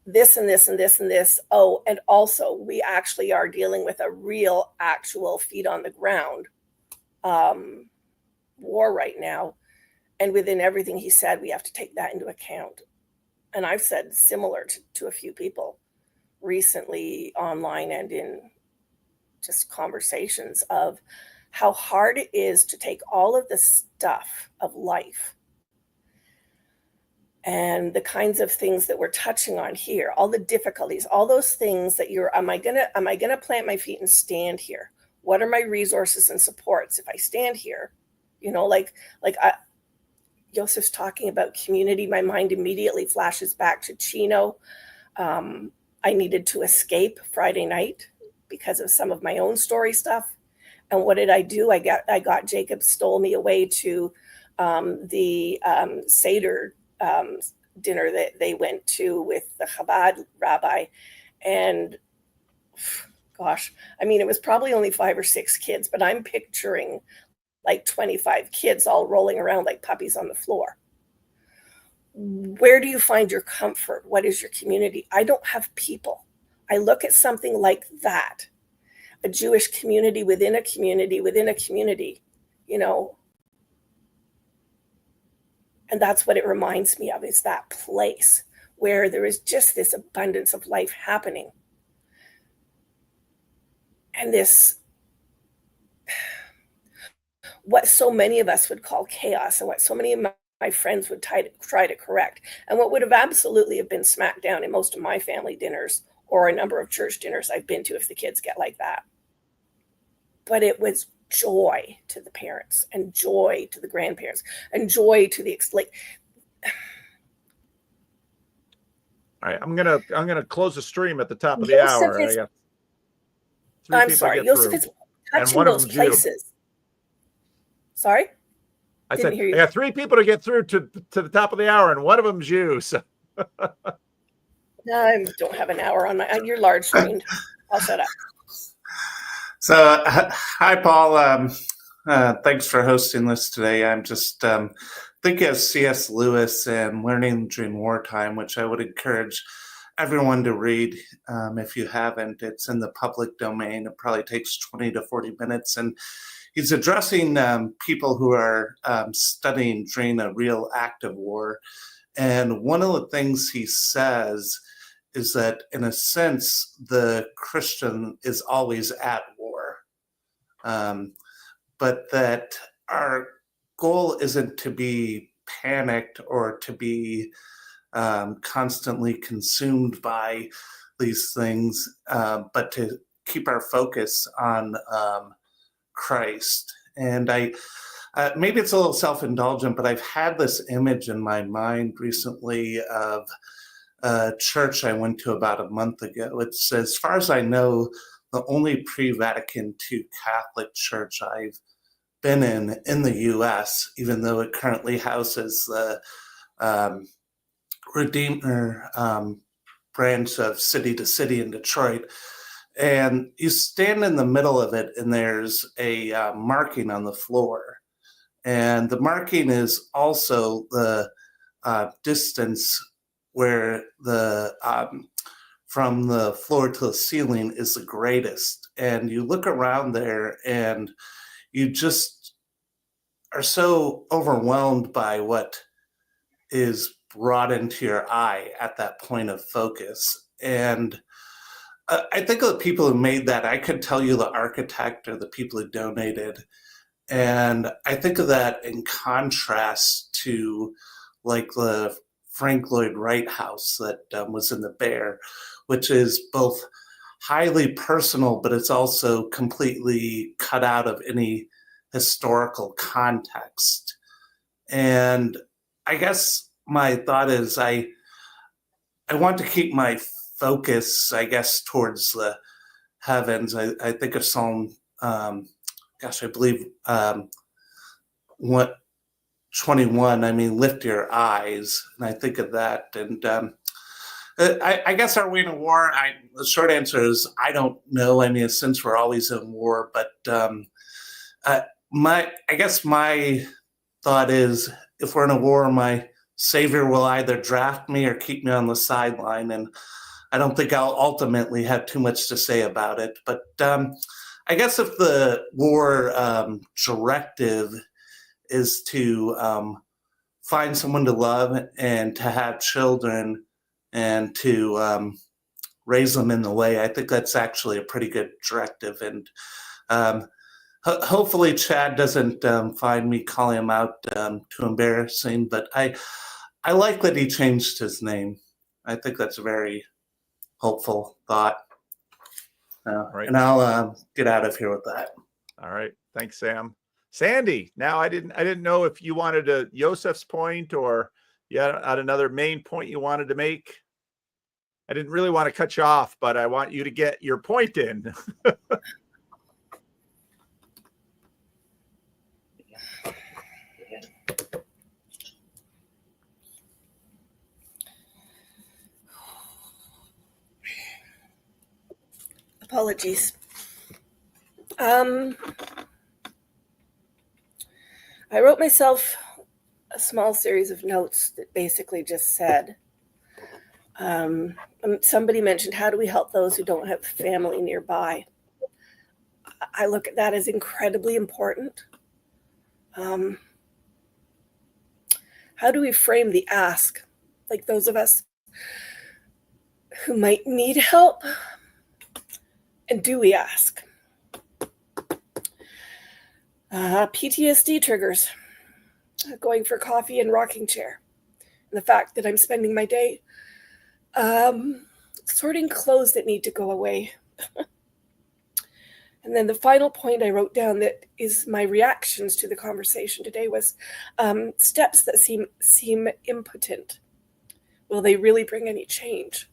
this and this and this and this. Oh, and also we actually are dealing with a real, actual feet on the ground war right now. And within everything he said, we have to take that into account. And I've said similar to a few people recently online and in just conversations of how hard it is to take all of the stuff of life and the kinds of things that we're touching on here, all the difficulties, all those things that am I gonna plant my feet and stand here? What are my resources and supports if I stand here? Joseph's talking about community. My mind immediately flashes back to Chino. I needed to escape Friday night because of some of my own story stuff. And what did I do? I got Jacob stole me away to the Seder dinner that they went to with the Chabad rabbi. And gosh, it was probably only 5 or 6 kids, but I'm picturing like 25 kids all rolling around like puppies on the floor. Where do you find your comfort? What is your community? I don't have people. I look at something like that, a Jewish community within a community within a community, and that's what it reminds me of, is that place where there is just this abundance of life happening. And this, what so many of us would call chaos, and what so many of my friends would try to correct, and what would have absolutely have been smacked down in most of my family dinners or a number of church dinners I've been to if the kids get like that. But it was joy to the parents and joy to the grandparents and joy to the All right, I'm gonna close the stream at the top of the hour. I'm sorry, Joseph is touching those places. Sorry? I said, I got 3 people to get through to the top of the hour, and one of them's you. So. I don't have an hour on you're large screened. I'll shut up. So, hi, Paul. Thanks for hosting this today. I'm just thinking of C.S. Lewis and Learning During Wartime, which I would encourage everyone to read if you haven't. It's in the public domain. It probably takes 20 to 40 minutes. And he's addressing people who are studying during a real active war. And one of the things he says is that, in a sense, the Christian is always at war. But that our goal isn't to be panicked or to be constantly consumed by these things, but to keep our focus on Christ. And maybe it's a little self-indulgent, but I've had this image in my mind recently of a church I went to about a month ago. It's, as far as I know, the only pre-Vatican II Catholic church I've been in the U.S., even though it currently houses the Redeemer branch of City to City in Detroit. And you stand in the middle of it, and there's a marking on the floor. And the marking is also the distance where the from the floor to the ceiling is the greatest. And you look around there, and you just are so overwhelmed by what is brought into your eye at that point of focus. And I think of the people who made that. I could tell you the architect or the people who donated. And I think of that in contrast to like the Frank Lloyd Wright house that was in the Bear, which is both highly personal, but it's also completely cut out of any historical context. And I guess my thought is I want to keep my focus, I guess, towards the heavens. I think of Psalm, I believe 21. I mean, lift your eyes, and I think of that. And I guess, are we in a war? The short answer is I don't know. I mean, since we're always in war, but my thought is, if we're in a war, my savior will either draft me or keep me on the sideline, and I don't think I'll ultimately have too much to say about it. But I guess if the war directive is to find someone to love and to have children and to raise them in the way, I think that's actually a pretty good directive. And hopefully Chad doesn't find me calling him out too embarrassing, but I like that he changed his name. I think that's a very hopeful thought. Right. And I'll get out of here with that. All right. Thanks, Sam. Sandy, now I didn't know if you wanted to Yosef's point or you had another main point you wanted to make. I didn't really want to cut you off, but I want you to get your point in. Apologies. I wrote myself a small series of notes that basically just said, somebody mentioned, how do we help those who don't have family nearby? I look at that as incredibly important. How do we frame the ask? Like those of us who might need help, and do we ask? PTSD triggers, going for coffee and rocking chair. And the fact that I'm spending my day sorting clothes that need to go away. And then the final point I wrote down that is my reactions to the conversation today was steps that seem impotent. Will they really bring any change?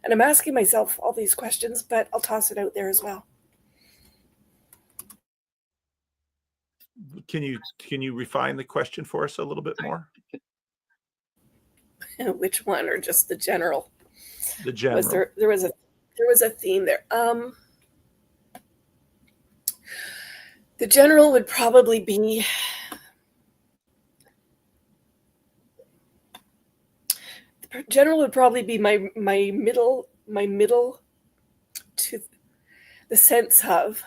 And I'm asking myself all these questions, but I'll toss it out there as well. Can you refine the question for us a little bit more? Which one, or just the general? The general. There was a theme there. The general would probably be my middle to the sense of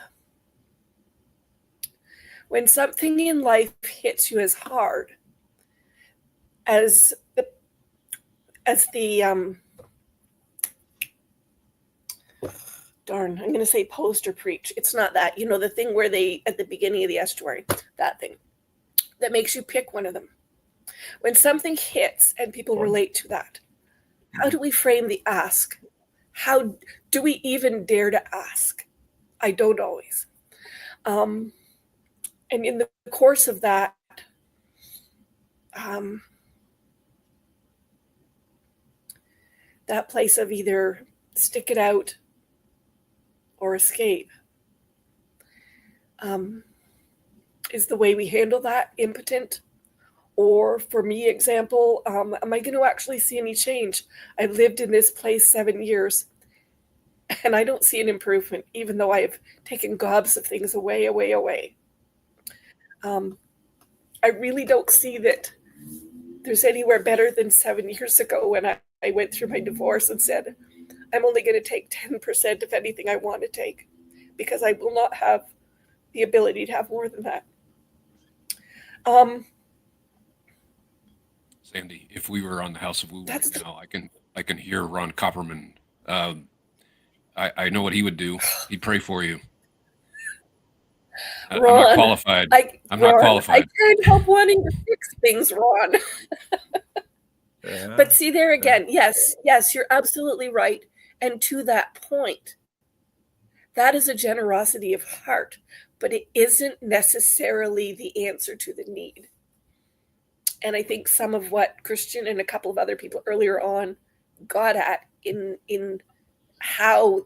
when something in life hits you as hard as the darn, I'm going to say post or preach. It's not that, the thing where they, at the beginning of the estuary, that thing that makes you pick one of them. When something hits and people relate to that, how do we frame the ask? How do we even dare to ask? I don't always. And in the course of that, that place of either stick it out or escape is the way we handle that, impotent Or for me, example, am I going to actually see any change? I've lived in this place 7 years and I don't see an improvement, even though I've taken gobs of things away. I really don't see that there's anywhere better than 7 years ago when I went through my divorce and said, I'm only going to take 10% of anything I want to take because I will not have the ability to have more than that. Sandy, if we were on the House of Woo right now, I can hear Ron Copperman. I know what he would do. He'd pray for you. Ron, I'm not qualified. I'm not qualified. I can't help wanting to fix things, Ron. Yeah. But see there again, yes, you're absolutely right. And to that point, that is a generosity of heart, but it isn't necessarily the answer to the need. And I think some of what Christian and a couple of other people earlier on got at in how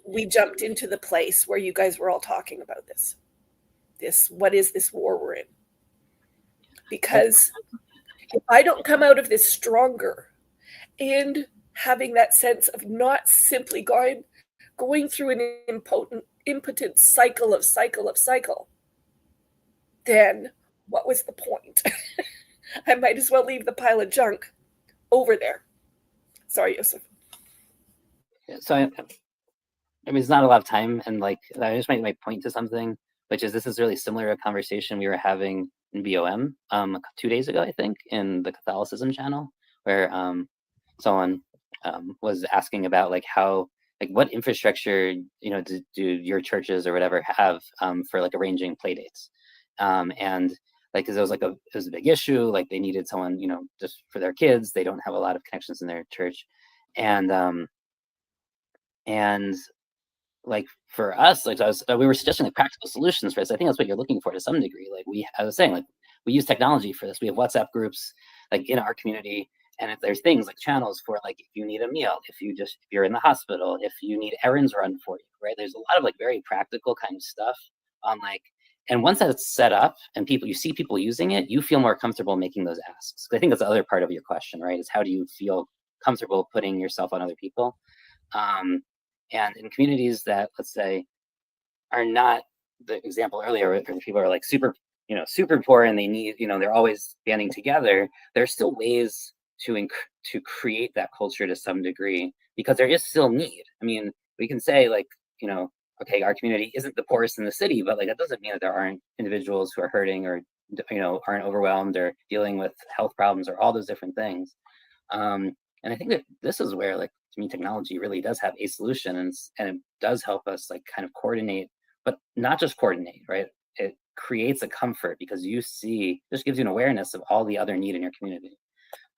we jumped into the place where you guys were all talking about this what is this war we're in? Because if I don't come out of this stronger and having that sense of not simply going through an impotent cycle, then what was the point? I might as well leave the pile of junk over there. Sorry, Yosef. So I mean, it's not a lot of time, and like I just might point to something, which is this is really similar to a conversation we were having in BOM 2 days ago, I think, in the Catholicism channel, where someone was asking about like how, like what infrastructure, you know, do your churches or whatever have for like arranging play dates, and like because it was a big issue, like they needed someone, you know, just for their kids. They don't have a lot of connections in their church, and like for us, like we were suggesting like practical solutions for this. I think that's what you're looking for to some degree. Like I was saying, like we use technology for this. We have WhatsApp groups like in our community, and if there's things like channels for like if you need a meal, if you're in the hospital, if you need errands run for you, right? There's a lot of like very practical kind of stuff on like, and once that's set up and you see people using it, you feel more comfortable making those asks. I think that's the other part of your question, right? Is how do you feel comfortable putting yourself on other people? And in communities that, let's say, are not the example earlier, where people are like super poor and they need, you know, they're always banding together. There's still ways to create that culture to some degree because there is still need. I mean, we can say like, you know, okay, our community isn't the poorest in the city, but like that doesn't mean that there aren't individuals who are hurting or, you know, aren't overwhelmed or dealing with health problems or all those different things. And I think that this is where, like, to me, technology really does have a solution, and it does help us like kind of coordinate, but not just coordinate, right? It creates a comfort because just gives you an awareness of all the other need in your community.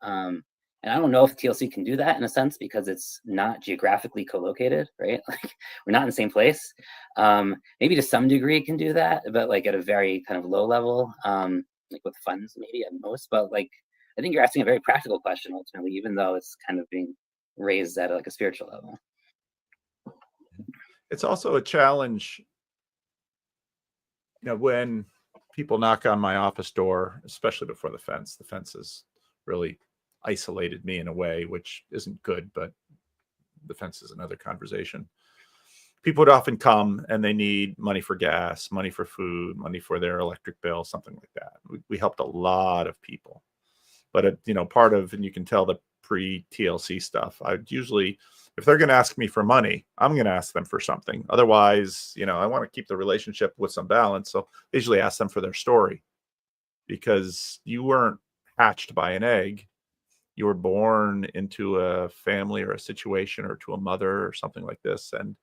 And I don't know if TLC can do that in a sense because it's not geographically co-located, right? Like we're not in the same place. Maybe to some degree it can do that, but like at a very kind of low level, like with funds maybe at most, but like I think you're asking a very practical question ultimately, even though it's kind of being raised at like a spiritual level. It's also a challenge, you know, when people knock on my office door, especially before the fence has really isolated me in a way, which isn't good, but the fence is another conversation. People would often come and they need money for gas, money for food, money for their electric bill, something like that. We helped a lot of people. But, you know, part of, and you can tell the pre-TLC stuff, I'd usually, if they're going to ask me for money, I'm going to ask them for something. Otherwise, you know, I want to keep the relationship with some balance. So I usually ask them for their story because you weren't hatched by an egg. You were born into a family or a situation or to a mother or something like this. And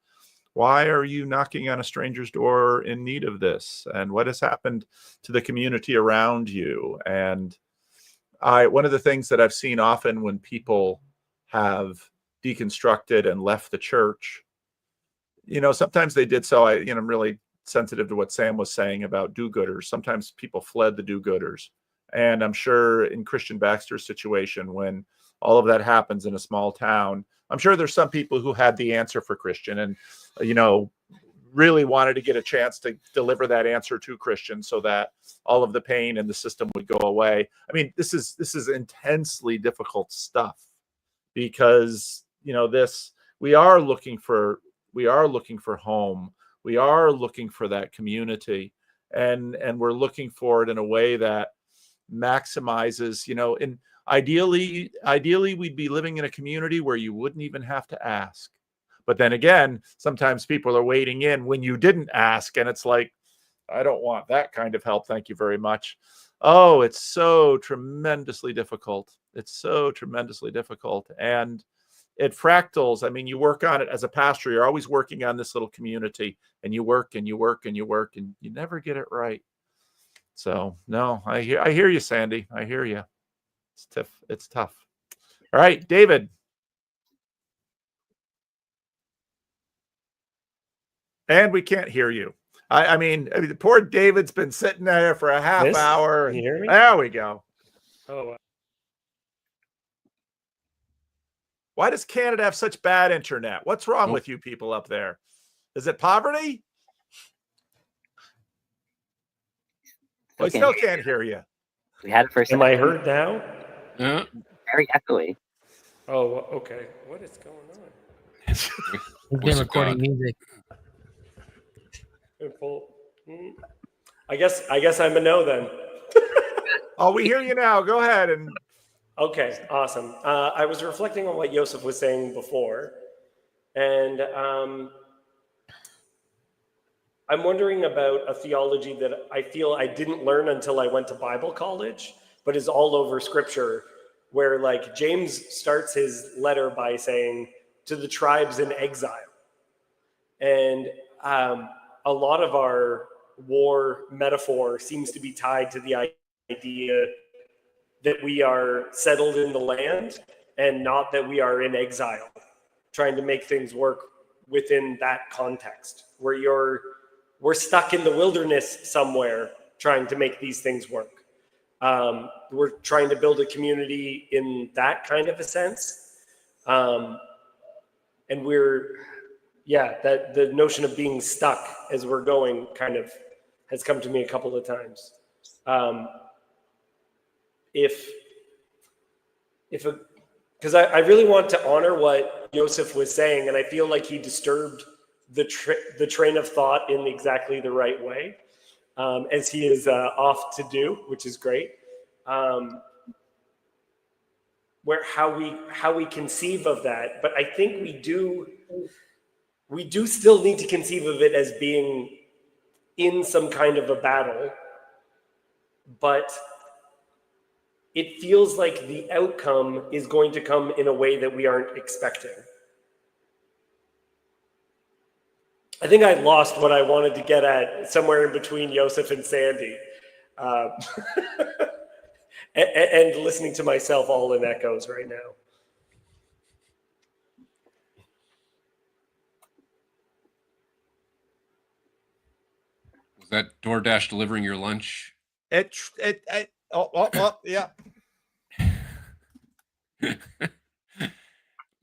why are you knocking on a stranger's door in need of this? And what has happened to the community around you? And one of the things that I've seen often when people have deconstructed and left the church, you know, sometimes they did so. I'm really sensitive to what Sam was saying about do-gooders. Sometimes people fled the do-gooders. And I'm sure in Christian Baxter's situation, when all of that happens in a small town, I'm sure there's some people who had the answer for Christian and, you know, really wanted to get a chance to deliver that answer to Christians so that all of the pain in the system would go away. I mean, this is intensely difficult stuff because, you know, we are looking for home. We are looking for that community, and we're looking for it in a way that maximizes, you know, and ideally we'd be living in a community where you wouldn't even have to ask. But then again, sometimes people are waiting in when you didn't ask, and it's like, I don't want that kind of help. Thank you very much. Oh, it's so tremendously difficult. It's so tremendously difficult. And it fractals. I mean, you work on it as a pastor. You're always working on this little community, and you work and you work and you work, and you never get it right. So no, I hear you, Sandy. I hear you. It's tough. It's tough. All right, David. And we can't hear you. I mean, poor David's been sitting there for a half hour. Can you hear me? There we go. Oh. Why does Canada have such bad internet? What's wrong with you people up there? Is it poverty? We still can't hear you. We had it first. Am I heard now? Yeah. Very echoey. Oh, okay. What is going on? We've been recording music. I guess I'm a no then. Oh, we hear you now. Go ahead. And okay, awesome. I was reflecting on what Joseph was saying before, and I'm wondering about a theology that I feel I didn't learn until I went to Bible college, but is all over Scripture, where like James starts his letter by saying to the tribes in exile, and a lot of our war metaphor seems to be tied to the idea that we are settled in the land and not that we are in exile, trying to make things work within that context, where we're stuck in the wilderness somewhere trying to make these things work. We're trying to build a community in that kind of a sense. And that the notion of being stuck as we're going kind of has come to me a couple of times. Because I really want to honor what Joseph was saying, and I feel like he disturbed the train of thought in exactly the right way, as he is off to do, which is great. Where how we conceive of that, but I think we do still need to conceive of it as being in some kind of a battle, but it feels like the outcome is going to come in a way that we aren't expecting. I think I lost what I wanted to get at somewhere in between Joseph and Sandy. And listening to myself all in echoes right now. Was that DoorDash delivering your lunch? Yeah.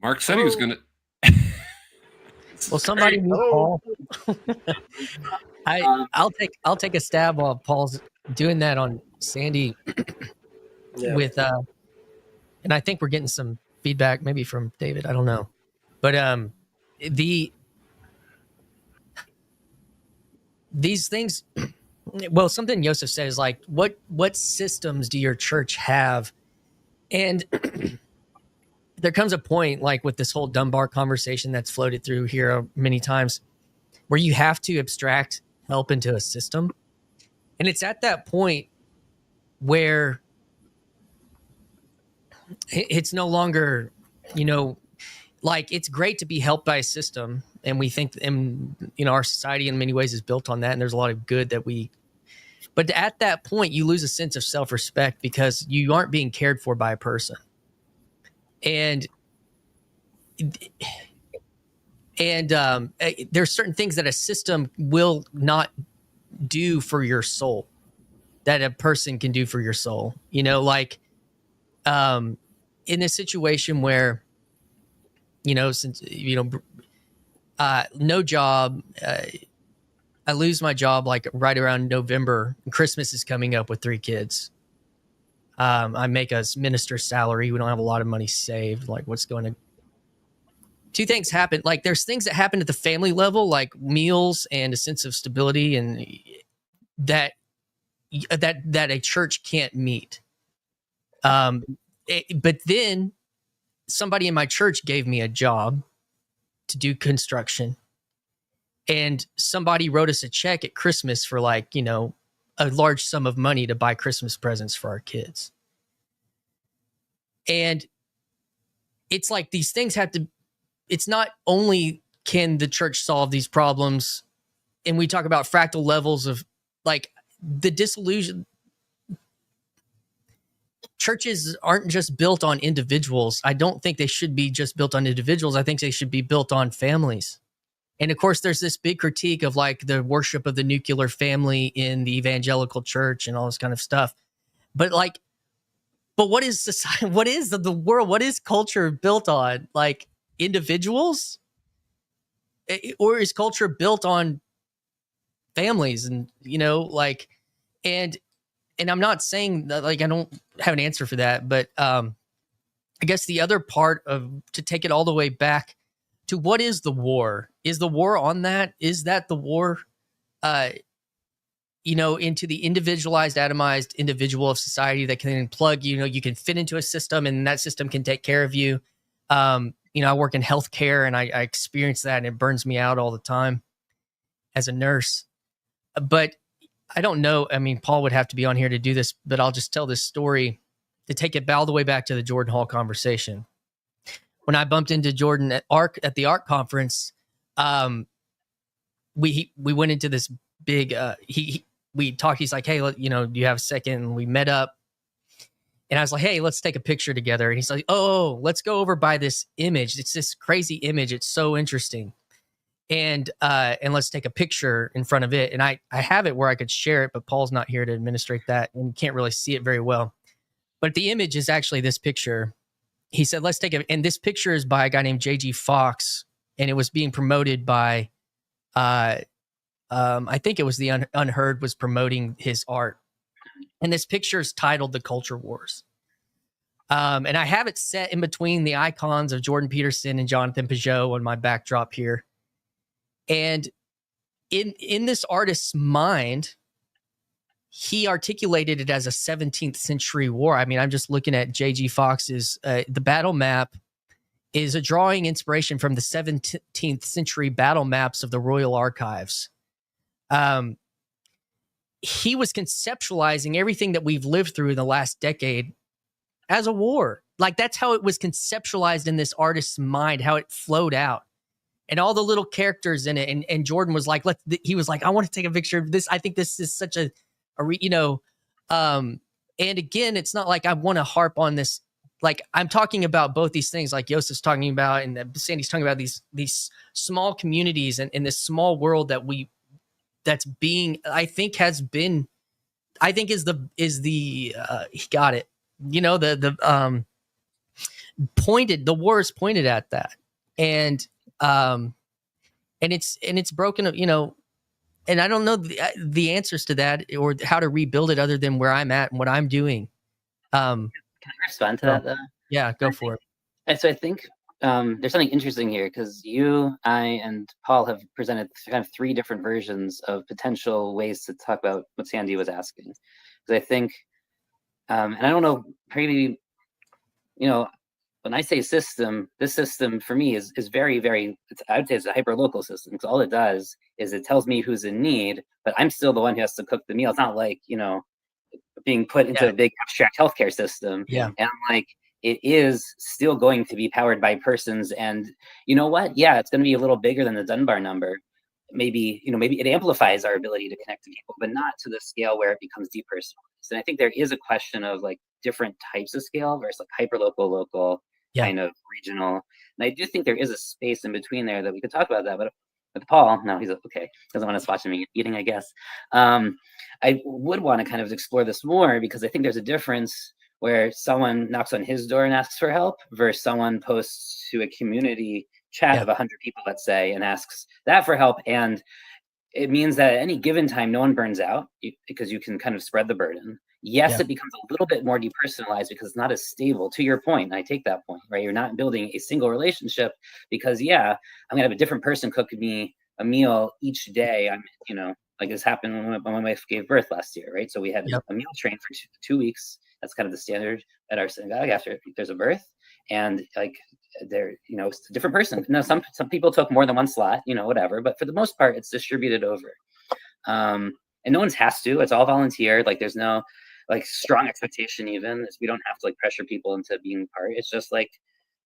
Mark said he was going to. Well, somebody mute Paul. I'll take a stab while Paul's doing that on Sandy. Yeah. With and I think we're getting some feedback maybe from David. I don't know, but these things. Well, something Joseph said is like, what systems do your church have? And there comes a point, like with this whole Dunbar conversation that's floated through here many times, where you have to abstract help into a system. And it's at that point where it's no longer, like it's great to be helped by a system. And we think, and our society in many ways is built on that. And there's a lot of good but at that point, you lose a sense of self-respect because you aren't being cared for by a person. And there's certain things that a system will not do for your soul that a person can do for your soul. Like in a situation where, since, no job, I lose my job like right around November. Christmas is coming up with 3 kids. I make a minister's salary. We don't have a lot of money saved. Like, what's going to? 2 things happen. Like, there's things that happen at the family level, like meals and a sense of stability, and that a church can't meet. But then somebody in my church gave me a job to do construction, and somebody wrote us a check at Christmas for like, you know, a large sum of money to buy Christmas presents for our kids. And it's like these things have to, it's not only can the church solve these problems, and we talk about fractal levels of like the disillusion. Churches aren't just built on individuals. I don't think they should be just built on individuals. I think they should be built on families. And of course, there's this big critique of like the worship of the nuclear family in the evangelical church and all this kind of stuff. But like, but what is society? What is the world? What is culture built on? Like individuals? Or is culture built on families? And, you know, like, and I'm not saying that, like, I don't have an answer for that, but I guess the other part of, to take it all the way back to what is the war? Is the war on that? Is that the war, you know, into the individualized, atomized individual of society that can plug, you know, you can fit into a system and that system can take care of you. You know, I work in healthcare and I experience that and it burns me out all the time as a nurse. But I don't know. I mean, Paul would have to be on here to do this, but I'll just tell this story to take it all the way back to the Jordan Hall conversation. When I bumped into Jordan at the ARC conference, we went into this big, we talked, he's like, hey, you know, do you have a second? And we met up and I was like, hey, let's take a picture together. And he's like, oh, let's go over by this image. It's this crazy image. It's so interesting. And let's take a picture in front of it. And I have it where I could share it, but Paul's not here to administrate that and you can't really see it very well. But the image is actually this picture. He said, let's take it. And this picture is by a guy named J.G. Fox. And it was being promoted by, I think it was the Unheard was promoting his art. And this picture is titled The Culture Wars. And I have it set in between the icons of Jordan Peterson and Jonathan Peugeot on my backdrop here. And in this artist's mind, he articulated it as a 17th century war. I mean, I'm just looking at J.G. Fox's, the battle map is a drawing inspiration from the 17th century battle maps of the Royal Archives. He was conceptualizing everything that we've lived through in the last decade as a war. Like that's how it was conceptualized in this artist's mind, how it flowed out. And all the little characters in it. And Jordan was like, he was like, I want to take a picture of this. I think this is such a you know, and again, it's not like I want to harp on this. Like I'm talking about both these things, like Yosef's talking about, and Sandy's talking about these small communities and in this small world that's being, I think is the he got it. You know, the war is pointed at that. And it's broken, you know, and I don't know the answers to that or how to rebuild it other than where I'm at and what I'm doing. Can I respond to that though? Yeah, go for it. And so I think there's something interesting here because you, I, and Paul have presented kind of 3 different versions of potential ways to talk about what Sandy was asking. Because I think, and I don't know, maybe, you know, when I say system, this system for me is very, very, I would say it's a hyper-local system because all it does is it tells me who's in need, but I'm still the one who has to cook the meal. It's not like, you know, being put into a big abstract healthcare system. Yeah. And I'm like, it is still going to be powered by persons. And you know what? Yeah, it's going to be a little bigger than the Dunbar number. Maybe, you know, maybe it amplifies our ability to connect to people, but not to the scale where it becomes depersonalized. And I think there is a question of like different types of scale versus like hyper-local, local, kind of regional. And I do think there is a space in between there that we could talk about that. But with Paul, no, he's okay. Doesn't want us watching me eating, I guess. I would want to kind of explore this more because I think there's a difference where someone knocks on his door and asks for help versus someone posts to a community chat of 100 people, let's say, and asks that for help. And it means that at any given time, no one burns out because you can kind of spread the burden. Yes, it becomes a little bit more depersonalized because it's not as stable. To your point, and I take that point, right? You're not building a single relationship because, I'm gonna have a different person cook me a meal each day. I'm, like this happened when my wife gave birth last year, right? So we had a meal train for 2 weeks. That's kind of the standard at our synagogue after there's a birth, and like they're, it's a different person. No, some people took more than one slot, whatever, but for the most part, it's distributed over. And no one's has to. It's all volunteer. Like there's no like strong expectation even. We don't have to like pressure people into being part. It's just like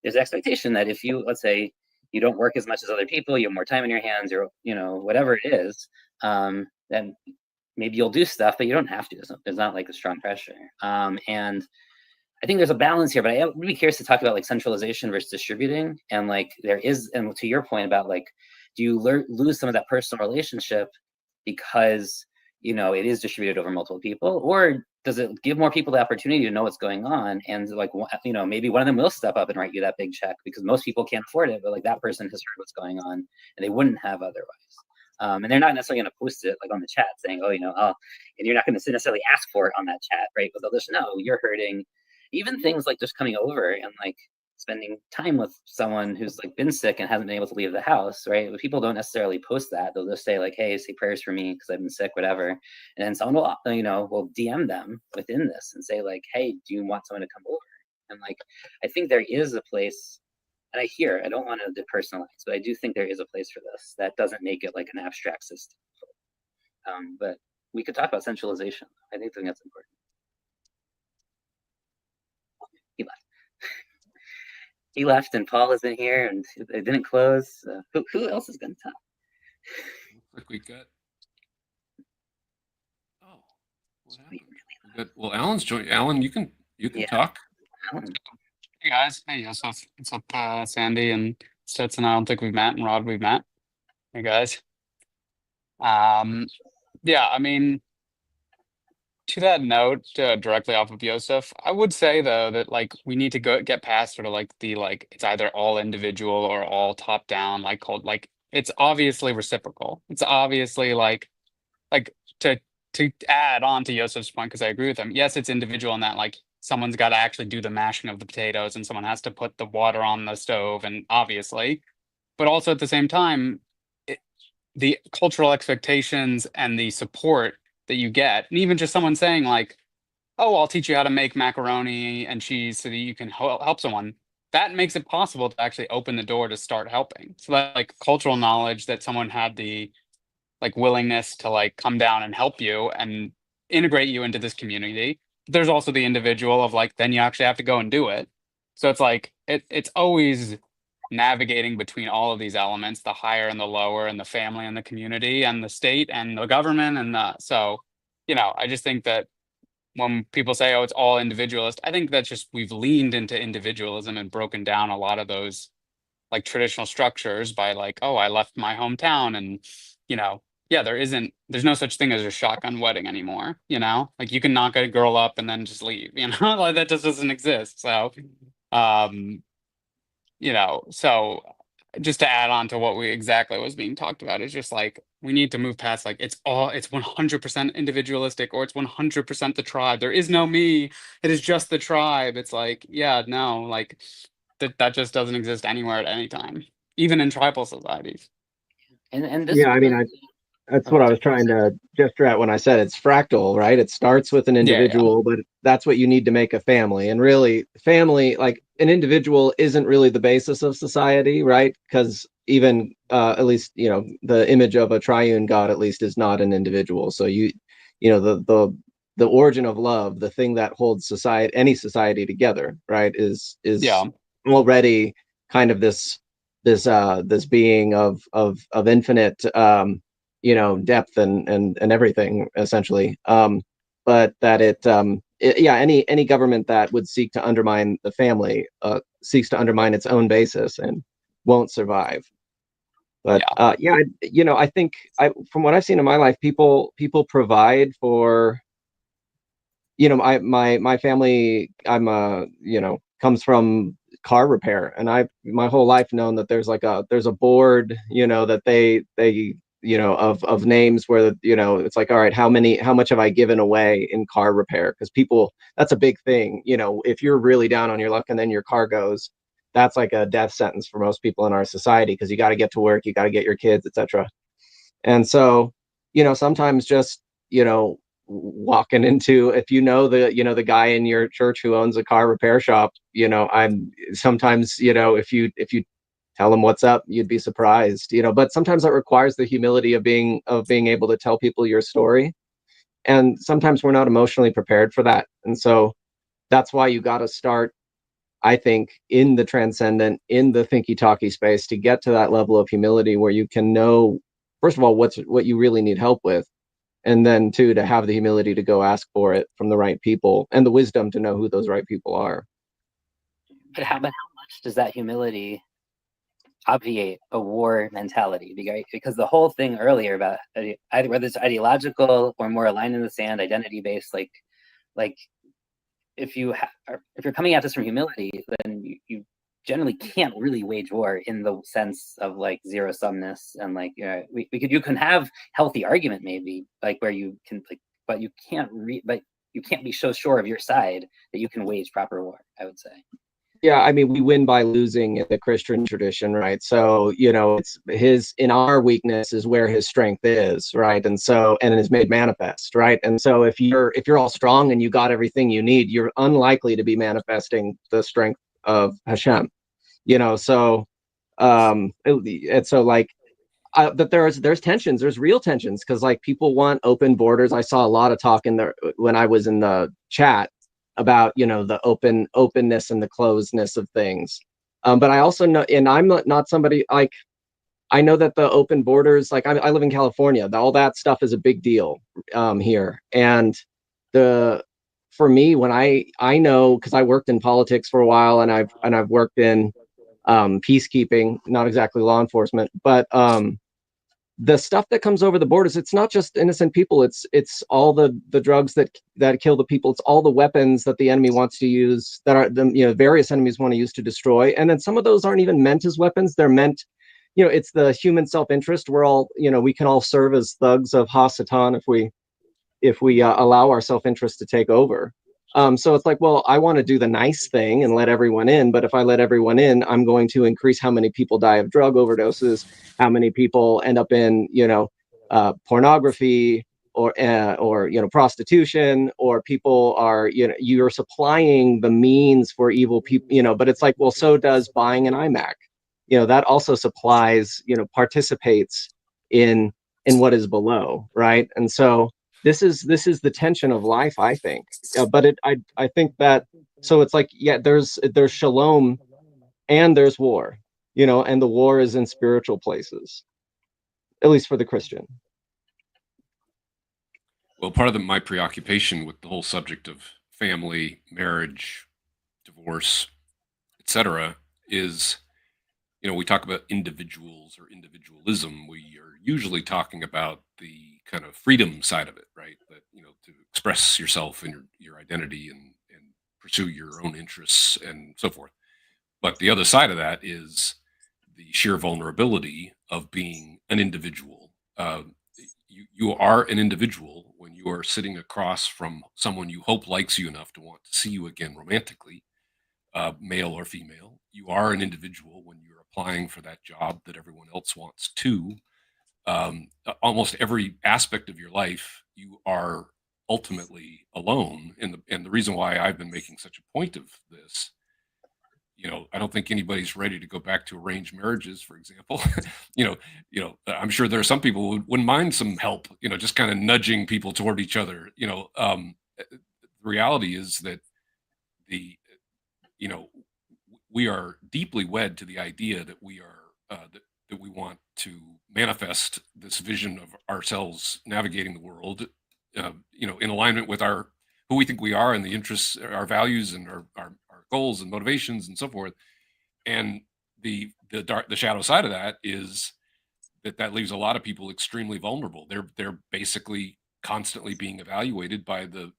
there's expectation that if you, let's say, you don't work as much as other people, you have more time in your hands, or whatever it is, then maybe you'll do stuff, but you don't have to. There's not like a strong pressure. And I think there's a balance here, but I would be curious to talk about like centralization versus distributing. And like there is, and to your point about like, do you lose some of that personal relationship because it is distributed over multiple people, or does it give more people the opportunity to know what's going on? And like, maybe one of them will step up and write you that big check because most people can't afford it, but like that person has heard what's going on and they wouldn't have otherwise. And they're not necessarily going to post it like on the chat saying, and you're not going to necessarily ask for it on that chat, right? But they'll just know you're hurting. Even things like just coming over and like spending time with someone who's like been sick and hasn't been able to leave the house, right? But people don't necessarily post that. They'll just say like, hey, say prayers for me because I've been sick, whatever. And then someone will DM them within this and say like, hey, do you want someone to come over? And like, I think there is a place, and I don't want to depersonalize, but I do think there is a place for this that doesn't make it like an abstract system. But we could talk about centralization. I think that's important. He left and Paul is in here and it didn't close. Who else is going to talk? Looks like we got. Oh, what happened? Good. Well, Alan's joined. Alan, you can talk. Alan. Hey guys. Hey Yosef. What's up, Sandy and Stetson? I don't think we've met, and Rod, we've met. Hey guys. Yeah, I mean, to that note, directly off of Yosef, I would say though that like we need to get past sort of like it's either all individual or all top down, like it's obviously reciprocal. It's obviously like to add on to Yosef's point, because I agree with him. Yes, it's individual in that like someone's got to actually do the mashing of the potatoes and someone has to put the water on the stove, and obviously, but also at the same time, the cultural expectations and the support that you get, and even just someone saying like, oh, I'll teach you how to make macaroni and cheese so that you can help someone, that makes it possible to actually open the door to start helping. So that like cultural knowledge that someone had the like willingness to like come down and help you and integrate you into this community. There's also the individual of like, then you actually have to go and do it. So it's like, it's always navigating between all of these elements, the higher and the lower, and the family and the community and the state and the government. And so, I just think that when people say, oh, it's all individualist, I think that's just, we've leaned into individualism and broken down a lot of those like traditional structures by like, oh, I left my hometown and, there's no such thing as a shotgun wedding anymore, like you can knock a girl up and then just leave, like that just doesn't exist. So, so just to add on to what exactly was being talked about, is just like, we need to move past like, it's 100% individualistic or it's 100% the tribe. There is no me. It is just the tribe. It's like, no, like that just doesn't exist anywhere at any time, even in tribal societies. And this, that's what I was trying to gesture at when I said it's fractal, right? It starts with an individual, but that's what you need to make a family. And really, family, like an individual, isn't really the basis of society, right? Because even at least the image of a triune God at least is not an individual. So the origin of love, the thing that holds any society together, right, is already kind of this being of infinite depth and everything essentially, but that any government that would seek to undermine the family seeks to undermine its own basis and won't survive. But I think from what I've seen in my life, people provide for my family. Comes from car repair, and my whole life known that there's a board that they of names where, it's like, all right, how much have I given away in car repair? Because people, that's a big thing. If you're really down on your luck and then your car goes, that's like a death sentence for most people in our society, because you got to get to work, you got to get your kids, etc. And so, sometimes just, walking into, if the guy in your church who owns a car repair shop, I'm sometimes, if you tell them what's up, you'd be surprised, but sometimes that requires the humility of being able to tell people your story. And sometimes we're not emotionally prepared for that. And so that's why you got to start, I think, in the transcendent, in the thinky talky space, to get to that level of humility where you can know, first of all, what you really need help with. And then two, to have the humility to go ask for it from the right people, and the wisdom to know who those right people are. But how much does that humility obviate a war mentality? Because the whole thing earlier about whether it's ideological or more aligned in the sand, identity based, like if you're coming at this from humility, then you generally can't really wage war in the sense of like zero sumness, and like, you can have healthy argument maybe, like where you can, like, but you can't be so sure of your side that you can wage proper war, I would say. Yeah, I mean, we win by losing in the Christian tradition, right? So, it's in our weakness is where his strength is, right? And so, and it is made manifest, right? And so if you're all strong and you got everything you need, you're unlikely to be manifesting the strength of Hashem, so, and so like, but there's tensions, there's real tensions, because like people want open borders. I saw a lot of talk in there when I was in the chat about, the openness and the closedness of things. But I also know, and I'm not somebody, like, I know that the open borders, like I live in California, all that stuff is a big deal here. And for me, when I know, because I worked in politics for a while, and I've worked in peacekeeping, not exactly law enforcement, but the stuff that comes over the borders, it's not just innocent people. It's all the drugs that kill the people. It's all the weapons that the enemy wants to use, that are the various enemies want to use to destroy. And then some of those aren't even meant as weapons. They're meant, it's the human self-interest. We're all, we can all serve as thugs of Ha-Satan if we allow our self-interest to take over. So it's like, well, I want to do the nice thing and let everyone in, but if I let everyone in, I'm going to increase how many people die of drug overdoses, how many people end up in, pornography or prostitution, or people are, you're supplying the means for evil people, but it's like, well, so does buying an iMac, that also supplies, participates in what is below, right? And so this is the tension of life, I think. But I think that, so it's like, yeah, there's shalom and there's war, and the war is in spiritual places, at least for the Christian. Well, part of my preoccupation with the whole subject of family, marriage, divorce, etc., is, we talk about individuals or individualism. We are usually talking about the kind of freedom side of it, right? That, to express yourself and your identity and pursue your own interests and so forth. But the other side of that is the sheer vulnerability of being an individual. You are an individual when you are sitting across from someone you hope likes you enough to want to see you again romantically, male or female. You are an individual when you're applying for that job that everyone else wants too. Almost every aspect of your life, you are ultimately alone. And the reason why I've been making such a point of this, I don't think anybody's ready to go back to arranged marriages, for example. I'm sure there are some people who wouldn't mind some help, just kind of nudging people toward each other. The reality is that we are deeply wed to the idea that we are that we want to manifest this vision of ourselves navigating the world, in alignment with who we think we are and the interests, our values, and our goals and motivations and so forth. And the shadow side of that is that leaves a lot of people extremely vulnerable. They're basically constantly being evaluated by the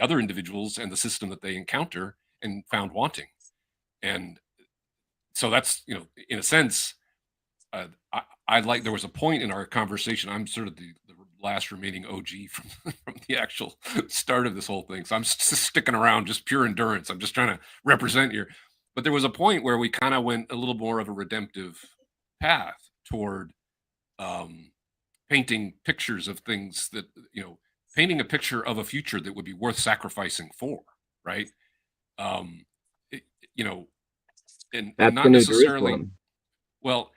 other individuals and the system that they encounter and found wanting. And so that's, in a sense, there was a point in our conversation. I'm sort of the last remaining OG from the actual start of this whole thing. So I'm just sticking around, just pure endurance. I'm just trying to represent here. But there was a point where we kind of went a little more of a redemptive path toward painting pictures of things that, painting a picture of a future that would be worth sacrificing for, right? And not necessarily, well,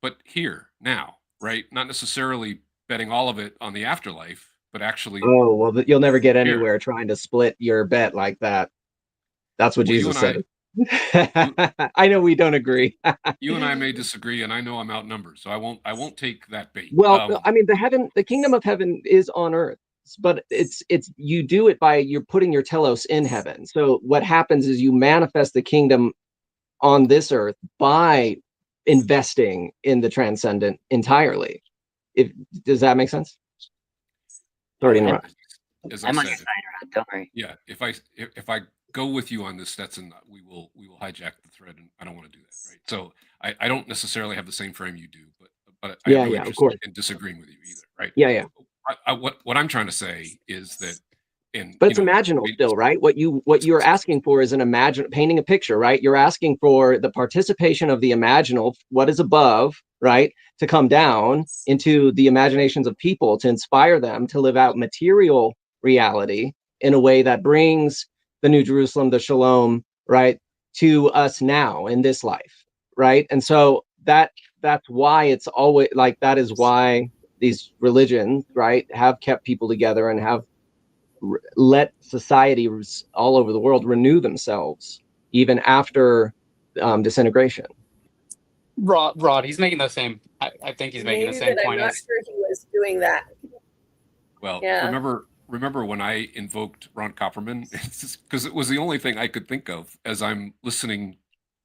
but here, now, right? Not necessarily betting all of it on the afterlife, but actually. Oh, well, you'll never get anywhere trying to split your bet like that. That's what Jesus said. I know we don't agree. You and I may disagree, and I know I'm outnumbered, so I won't take that bait. Well, I mean, the kingdom of heaven is on earth, but it's you do it by you're putting your telos in heaven. So what happens is you manifest the kingdom on this earth by investing in the transcendent entirely. Does that make sense? Sorry to interrupt. I'm on your side, Rod. Don't worry. Yeah, if I go with you on this, Stetson, we will hijack the thread, and I don't want to do that, right? So I don't necessarily have the same frame you do, but I have no interest in disagreeing with you either, right? Yeah. What I'm trying to say is that, but it's imaginal still, right? What you're asking for is painting a picture, right? You're asking for the participation of the imaginal, what is above, right, to come down into the imaginations of people, to inspire them to live out material reality in a way that brings the New Jerusalem, the Shalom, right, to us now in this life, right? And so that's why it's always like, that is why these religions, right, have kept people together and have let societies all over the world renew themselves even after disintegration. Rod, he's making the same. I think he's making the same point. I'm not sure he was doing that. Well, remember when I invoked Ron Copperman? Because it was the only thing I could think of as I'm listening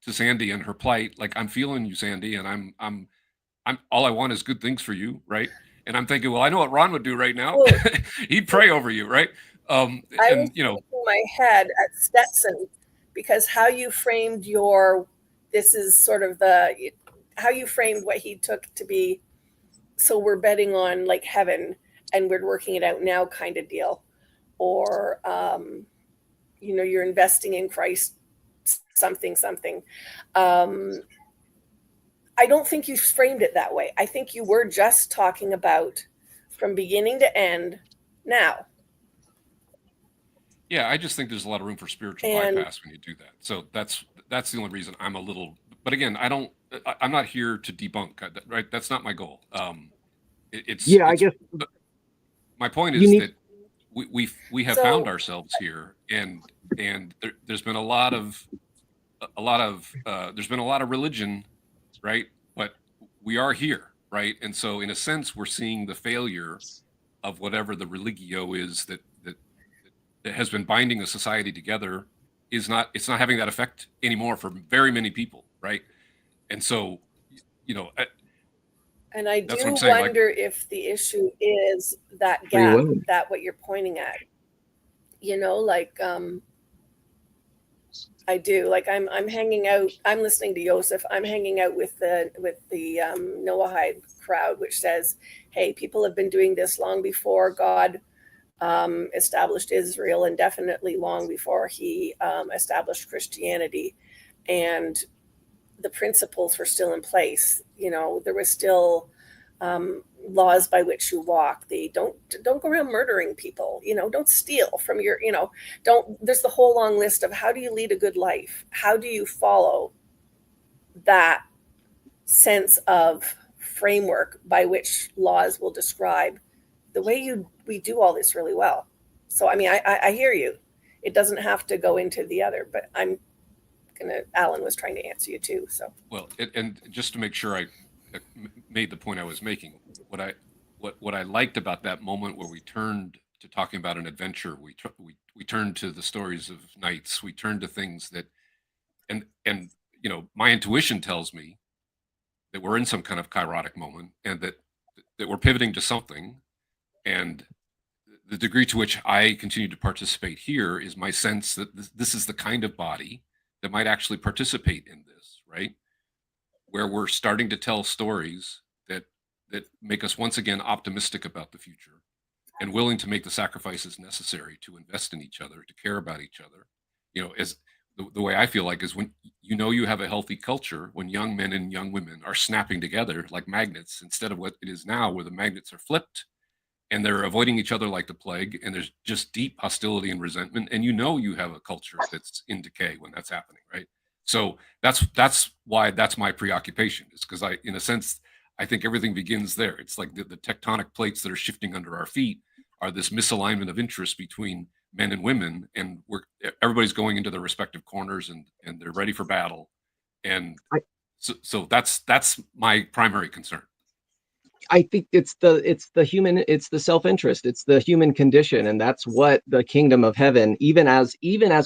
to Sandy and her plight. Like, I'm feeling you, Sandy, and I'm all I want is good things for you, right? And I'm thinking, well, I know what Ron would do right now. Well, he'd pray over you, right? I was thinking my head at Stetson, because how you framed this is sort of how you framed what he took to be. So we're betting on like heaven and we're working it out now kind of deal, or you're investing in Christ, something. I don't think you framed it that way. I think you were just talking about from beginning to end now. Yeah, I just think there's a lot of room for spiritual bypass when you do that. So that's the only reason I'm a little. But again, I'm not here to debunk, right? That's not my goal. I guess my point is that we have found ourselves here, and there's been a lot of religion, right? But we are here, right? And so in a sense, we're seeing the failure of whatever the religio is that has been binding a society together. It's not having that effect anymore for very many people, right? And so, and I do wonder if the issue is that gap, that what you're pointing at, I do. Like I'm hanging out. I'm listening to Joseph. I'm hanging out with the Noahide crowd, which says, "Hey, people have been doing this long before God established Israel, and definitely long before He established Christianity, and the principles were still in place. There was still laws by which you walk. They don't go around murdering people. Don't steal from your. There's the whole long list of how do you lead a good life? How do you follow that sense of framework by which laws will describe the way we do all this really well. So, I mean, I hear you. It doesn't have to go into the other, but Alan was trying to answer you too. So, well, and just to make sure I made the point I was making, what I liked about that moment where we turned to talking about an adventure, we turned to the stories of knights, we turned to things that, and my intuition tells me that we're in some kind of kairotic moment, and that we're pivoting to something. And the degree to which I continue to participate here is my sense that this is the kind of body that might actually participate in this, right? Where we're starting to tell stories that that make us once again optimistic about the future and willing to make the sacrifices necessary to invest in each other, to care about each other. You know, as the way I feel like is when you have a healthy culture, when young men and young women are snapping together like magnets, instead of what it is now where the magnets are flipped and they're avoiding each other like the plague, and there's just deep hostility and resentment, and you have a culture that's in decay when that's happening, right? So that's why that's my preoccupation, is because in a sense, I think everything begins there. It's like the tectonic plates that are shifting under our feet are this misalignment of interest between men and women, and everybody's going into their respective corners, and they're ready for battle, and so that's my primary concern. I think it's the self-interest, it's the human condition, and that's what the kingdom of heaven, even as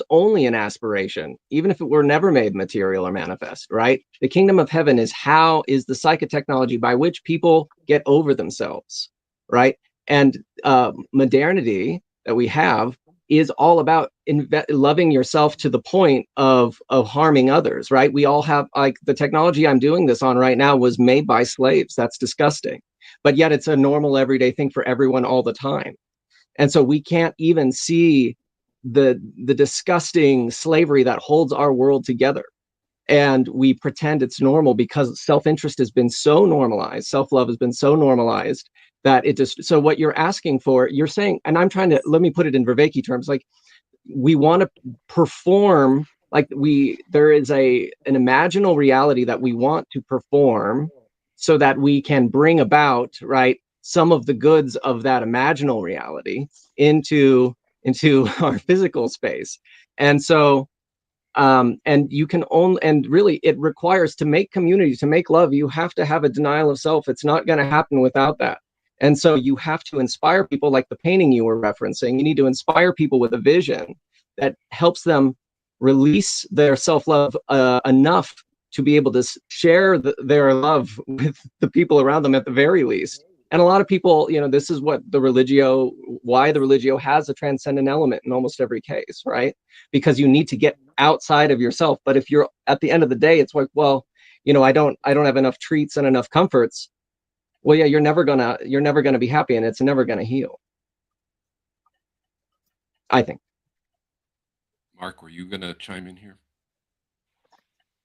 only an aspiration, even if it were never made material or manifest, right? The kingdom of heaven is the psychotechnology by which people get over themselves, right? And modernity that we have is all about loving yourself to the point of harming others, right? We all have, like, the technology I'm doing this on right now was made by slaves. That's disgusting. But yet it's a normal everyday thing for everyone all the time. And so we can't even see the disgusting slavery that holds our world together. And we pretend it's normal because self-interest has been so normalized, self-love has been so normalized that it just, so what you're asking for, you're saying, and I'm trying to, let me put it in Viveki terms, like, we want to perform, like there is an imaginal reality that we want to perform so that we can bring about, right, some of the goods of that imaginal reality into our physical space. And so and you can only, and really it requires, to make community, to make love, you have to have a denial of self. It's not going to happen without that. And so you have to inspire people, like the painting you were referencing. You need to inspire people with a vision that helps them release their self-love enough to be able to share their love with the people around them at the very least. And a lot of people, this is what why the religio has a transcendent element in almost every case, right? Because you need to get outside of yourself. But if you're, at the end of the day, it's like, well, I don't have enough treats and enough comforts. Well, yeah, you're never gonna be happy, and it's never gonna heal, I think. Mark, were you gonna chime in here?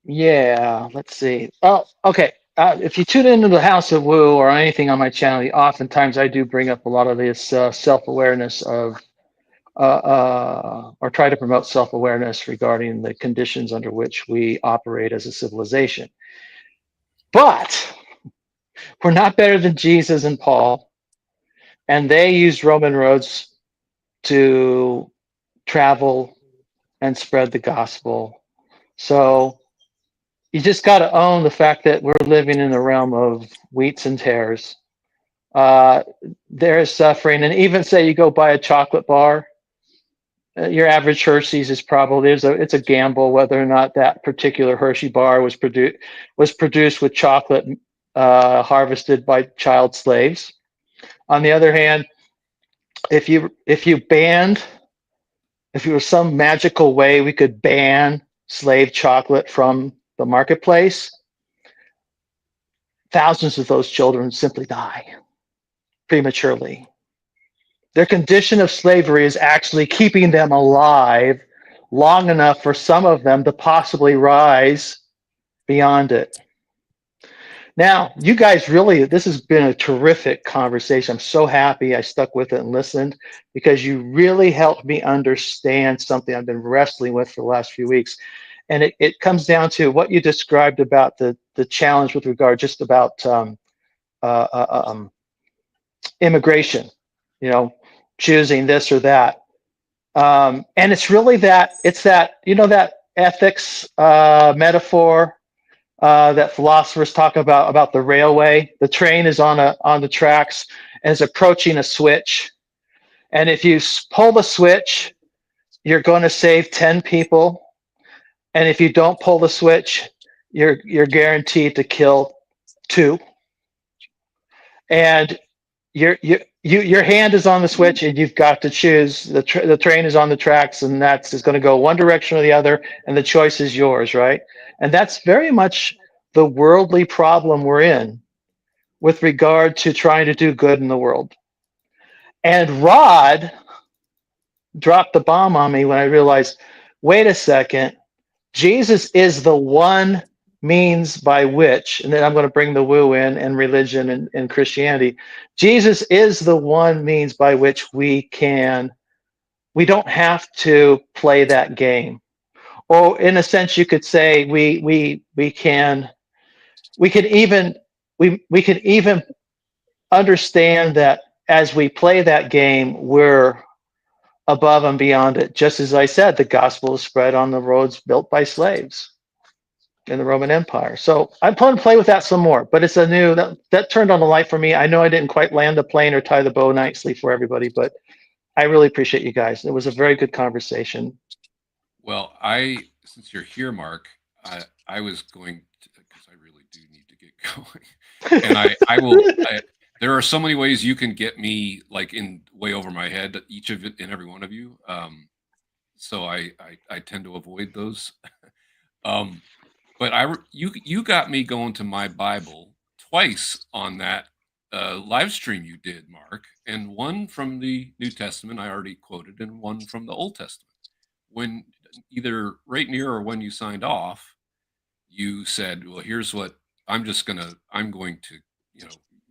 Yeah, let's see. Oh, okay. If you tune into the House of Woo or anything on my channel, oftentimes I do bring up a lot of this self-awareness of, or try to promote self-awareness regarding the conditions under which we operate as a civilization. But we're not better than Jesus and Paul, and they used Roman roads to travel and spread the gospel. So you just got to own the fact that we're living in the realm of wheats and tares. There is suffering, and even say you go buy a chocolate bar, your average Hershey's is probably, it's a gamble whether or not that particular Hershey bar was produced with chocolate harvested by child slaves. On the other hand, if there was some magical way we could ban slave chocolate from the marketplace, thousands of those children simply die prematurely. Their condition of slavery is actually keeping them alive long enough for some of them to possibly rise beyond it. Now, you guys really, this has been a terrific conversation. I'm so happy I stuck with it and listened, because you really helped me understand something I've been wrestling with for the last few weeks. And it comes down to what you described about the challenge with regard just about immigration, choosing this or that. And it's really that ethics metaphor that philosophers talk about the railway. The train is on the tracks and is approaching a switch. And if you pull the switch, you're going to save 10 people. And if you don't pull the switch, you're guaranteed to kill 2. And your hand is on the switch, and you've got to choose. The train is on the tracks, and that's going to go one direction or the other, and the choice is yours, right? And that's very much the worldly problem we're in. with regard to trying to do good in the world. And Rod dropped the bomb on me when I realized, wait a second, Jesus is the one means by which, and then I'm going to bring the woo in and religion and Christianity. Jesus is the one means by which we don't have to play that game. Or in a sense, you could say we can even understand that as we play that game, we're above and beyond it. Just as I said, the gospel is spread on the roads built by slaves in the Roman Empire. So I plan to play with that some more, but it's a new, that turned on the light for me. I know I didn't quite land the plane or tie the bow nicely for everybody, but I really appreciate you guys. It was a very good conversation. Well, since you're here, Mark, I was going to, because I really do need to get going, and I will. There are so many ways you can get me like in way over my head, each of it and every one of you. So I tend to avoid those. But you got me going to my Bible twice on that live stream you did, Mark, and one from the New Testament I already quoted, and one from the Old Testament. When either right near or when you signed off, you said, "Well, here's what I'm going to,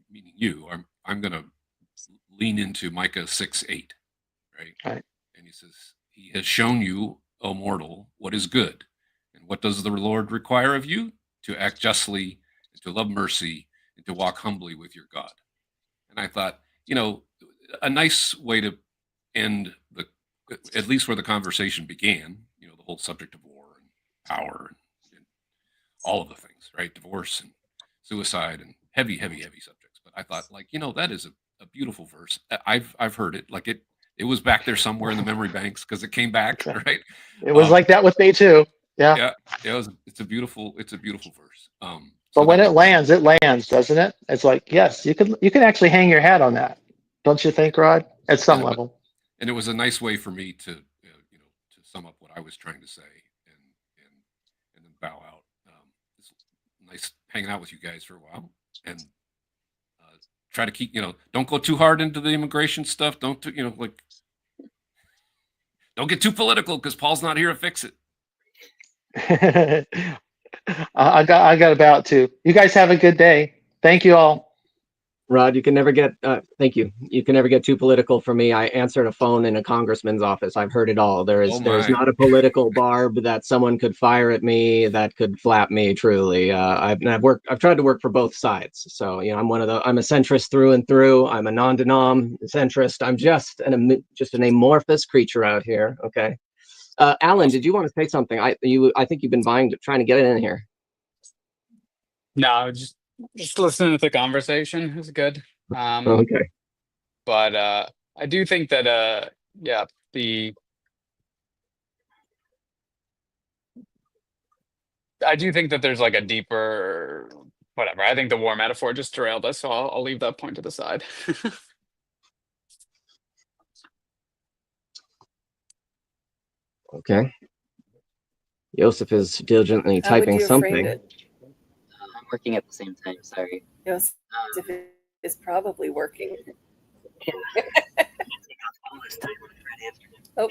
meaning you, I'm going to lean into Micah 6:8, right? And he says, He has shown you, O mortal, what is good. And what does the Lord require of you? To act justly, and to love mercy, and to walk humbly with your God." And I thought, a nice way to end at least where the conversation began, the whole subject of war and power and all of the things, right? Divorce and suicide and heavy, heavy, heavy subjects. But I thought, that is a beautiful verse. I've heard it. Like it was back there somewhere in the memory banks because it came back, right? It was like that with me too. Yeah. Yeah. It's a beautiful verse. But when it lands, doesn't it? It's like, yes, you can actually hang your hat on that. Don't you think, Rod? At some level. And it was a nice way for me to, to sum up what I was trying to say and then bow out. It's nice hanging out with you guys for a while and try to keep, don't go too hard into the immigration stuff. Don't, don't get too political because Paul's not here to fix it. I got about to. You guys have a good day. Thank you all. Rod, you can never get, thank you. You can never get too political for me. I answered a phone in a congressman's office. I've heard it all. There's not a political barb that someone could fire at me that could flap me, truly. I've tried to work for both sides. So, I'm a centrist through and through. I'm a non-denom centrist. I'm just an amorphous creature out here. Okay. Alan, did you want to say something? I think you've been trying to get it in here. No, just listening to the conversation is good. Okay. But I do think that I do think that there's like a deeper whatever. I think the war metaphor just derailed us, so I'll leave that point to the side. Okay. Joseph is diligently typing something. I'm working at the same time. Sorry. Joseph is probably working. Oh.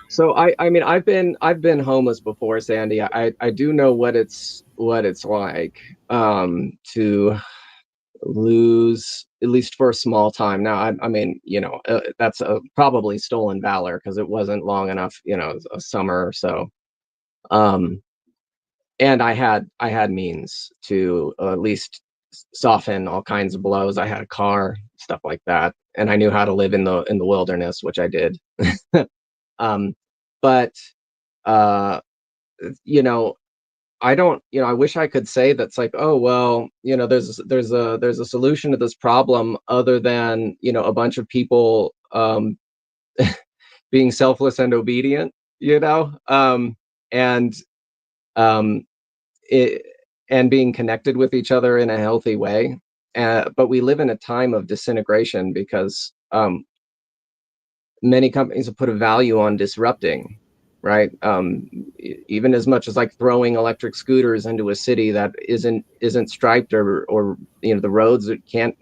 So I mean I've been homeless before, Sandy. I do know what it's like to lose, at least for a small time. Now I mean that's probably stolen valor because it wasn't long enough, a summer or so. And I had means to at least soften all kinds of blows. I had a car, stuff like that, and I knew how to live in the wilderness, which I did. But I don't, I wish I could say that's like, oh well, there's a solution to this problem other than a bunch of people being selfless and obedient, and being connected with each other in a healthy way. But we live in a time of disintegration because many companies have put a value on disrupting. right? Even as much as like throwing electric scooters into a city that isn't striped, or the roads can't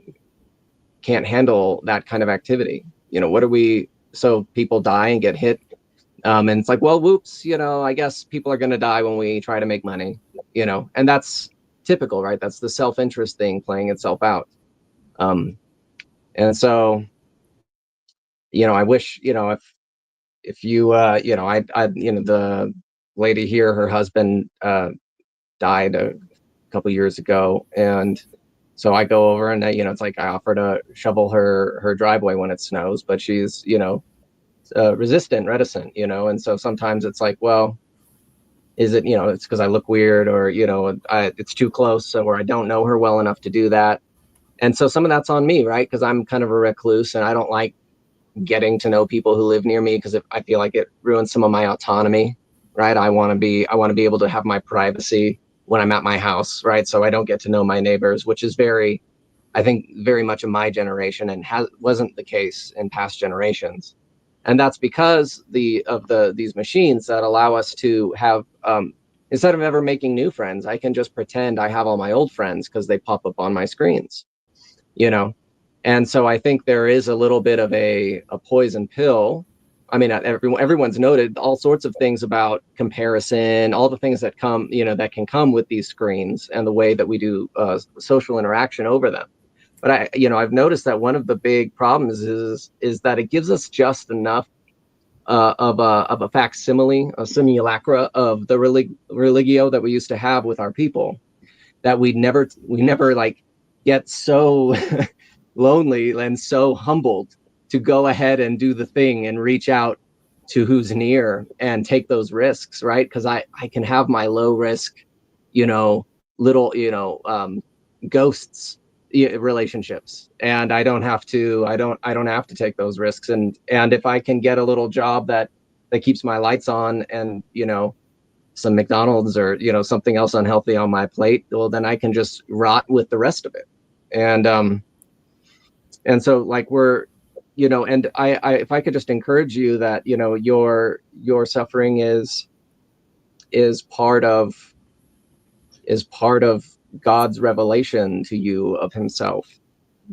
handle that kind of activity. What are we? So people die and get hit, and it's like, well, whoops, I guess people are going to die when we try to make money, and that's typical, right? That's the self-interest thing playing itself out. And so, I wish, if you, the lady here, her husband died a couple years ago, and so I go over and it's like I offer to shovel her driveway when it snows, but she's reticent, and so sometimes it's like, well, is it it's because I look weird, or it's too close, or I don't know her well enough to do that, and so some of that's on me, right? Because I'm kind of a recluse, and I don't like getting to know people who live near me, because I feel like it ruins some of my autonomy, right? I want to be able to have my privacy when I'm at my house, right? So I don't get to know my neighbors, which is I think very much of my generation, and wasn't the case in past generations. And that's because these machines that allow us to have, instead of ever making new friends, I can just pretend I have all my old friends because they pop up on my screens, And so I think there is a little bit of a poison pill. I mean, everyone's noted all sorts of things about comparison, all the things that come, that can come with these screens and the way that we do social interaction over them. But I've noticed that one of the big problems is that it gives us just enough of a facsimile, a simulacra of the religio that we used to have with our people, that we never like get so lonely and so humbled to go ahead and do the thing and reach out to who's near and take those risks, right? Because I can have my low risk, little ghosts relationships, and I don't have to take those risks, and if I can get a little job that keeps my lights on, and some McDonald's, or something else unhealthy on my plate, well, then I can just rot with the rest of it. And so like we're and I if I could just encourage you that your suffering is part of God's revelation to you of himself,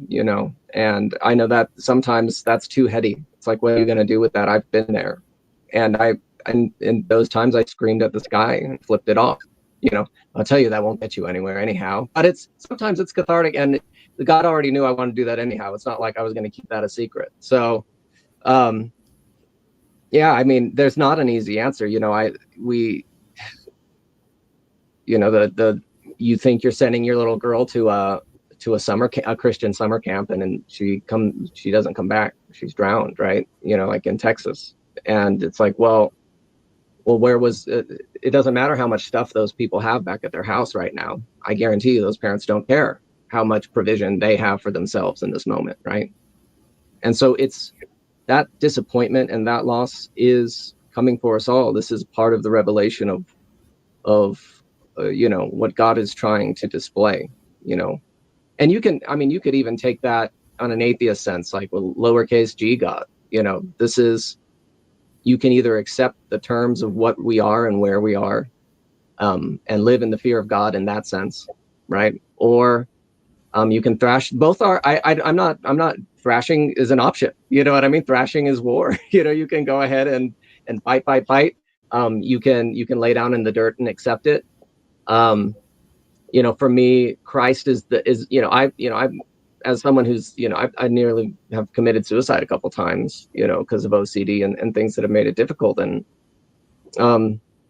and I know that sometimes that's too heady. It's like, what are you going to do with that? I've been there, and in those times I screamed at the sky and flipped it off. I'll tell you, that won't get you anywhere anyhow, but sometimes it's cathartic, and God already knew I wanted to do that anyhow. It's not like I was going to keep that a secret. So yeah, I mean, there's not an easy answer. You think you're sending your little girl to a Christian summer camp, and then she doesn't come back. She's drowned, right? Like in Texas. And it's like, well, where was it? It doesn't matter how much stuff those people have back at their house right now. I guarantee you those parents don't care how much provision they have for themselves in this moment, right? And so it's that disappointment and that loss is coming for us all. This is part of the revelation of what God is trying to display, and you could even take that on an atheist sense, like, well, lowercase g God, this is, you can either accept the terms of what we are and where we are, and live in the fear of God in that sense, right? Or you can thrash. Both are. I'm not thrashing is an option. You know what I mean? Thrashing is war. You can go ahead and fight. You can lay down in the dirt and accept it. For me, Christ is I've, as someone who's, I nearly have committed suicide a couple times, because of OCD and things that have made it difficult. And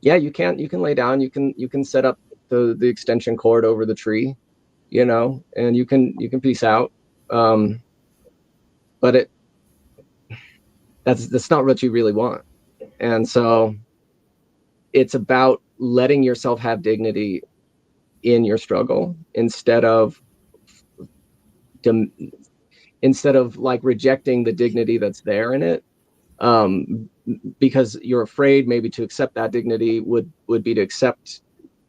you can lay down, you can set up the extension cord over the tree, and you can peace out. But that's not what you really want. And so it's about letting yourself have dignity in your struggle, instead of like rejecting the dignity that's there in it, because you're afraid maybe to accept that dignity would be to accept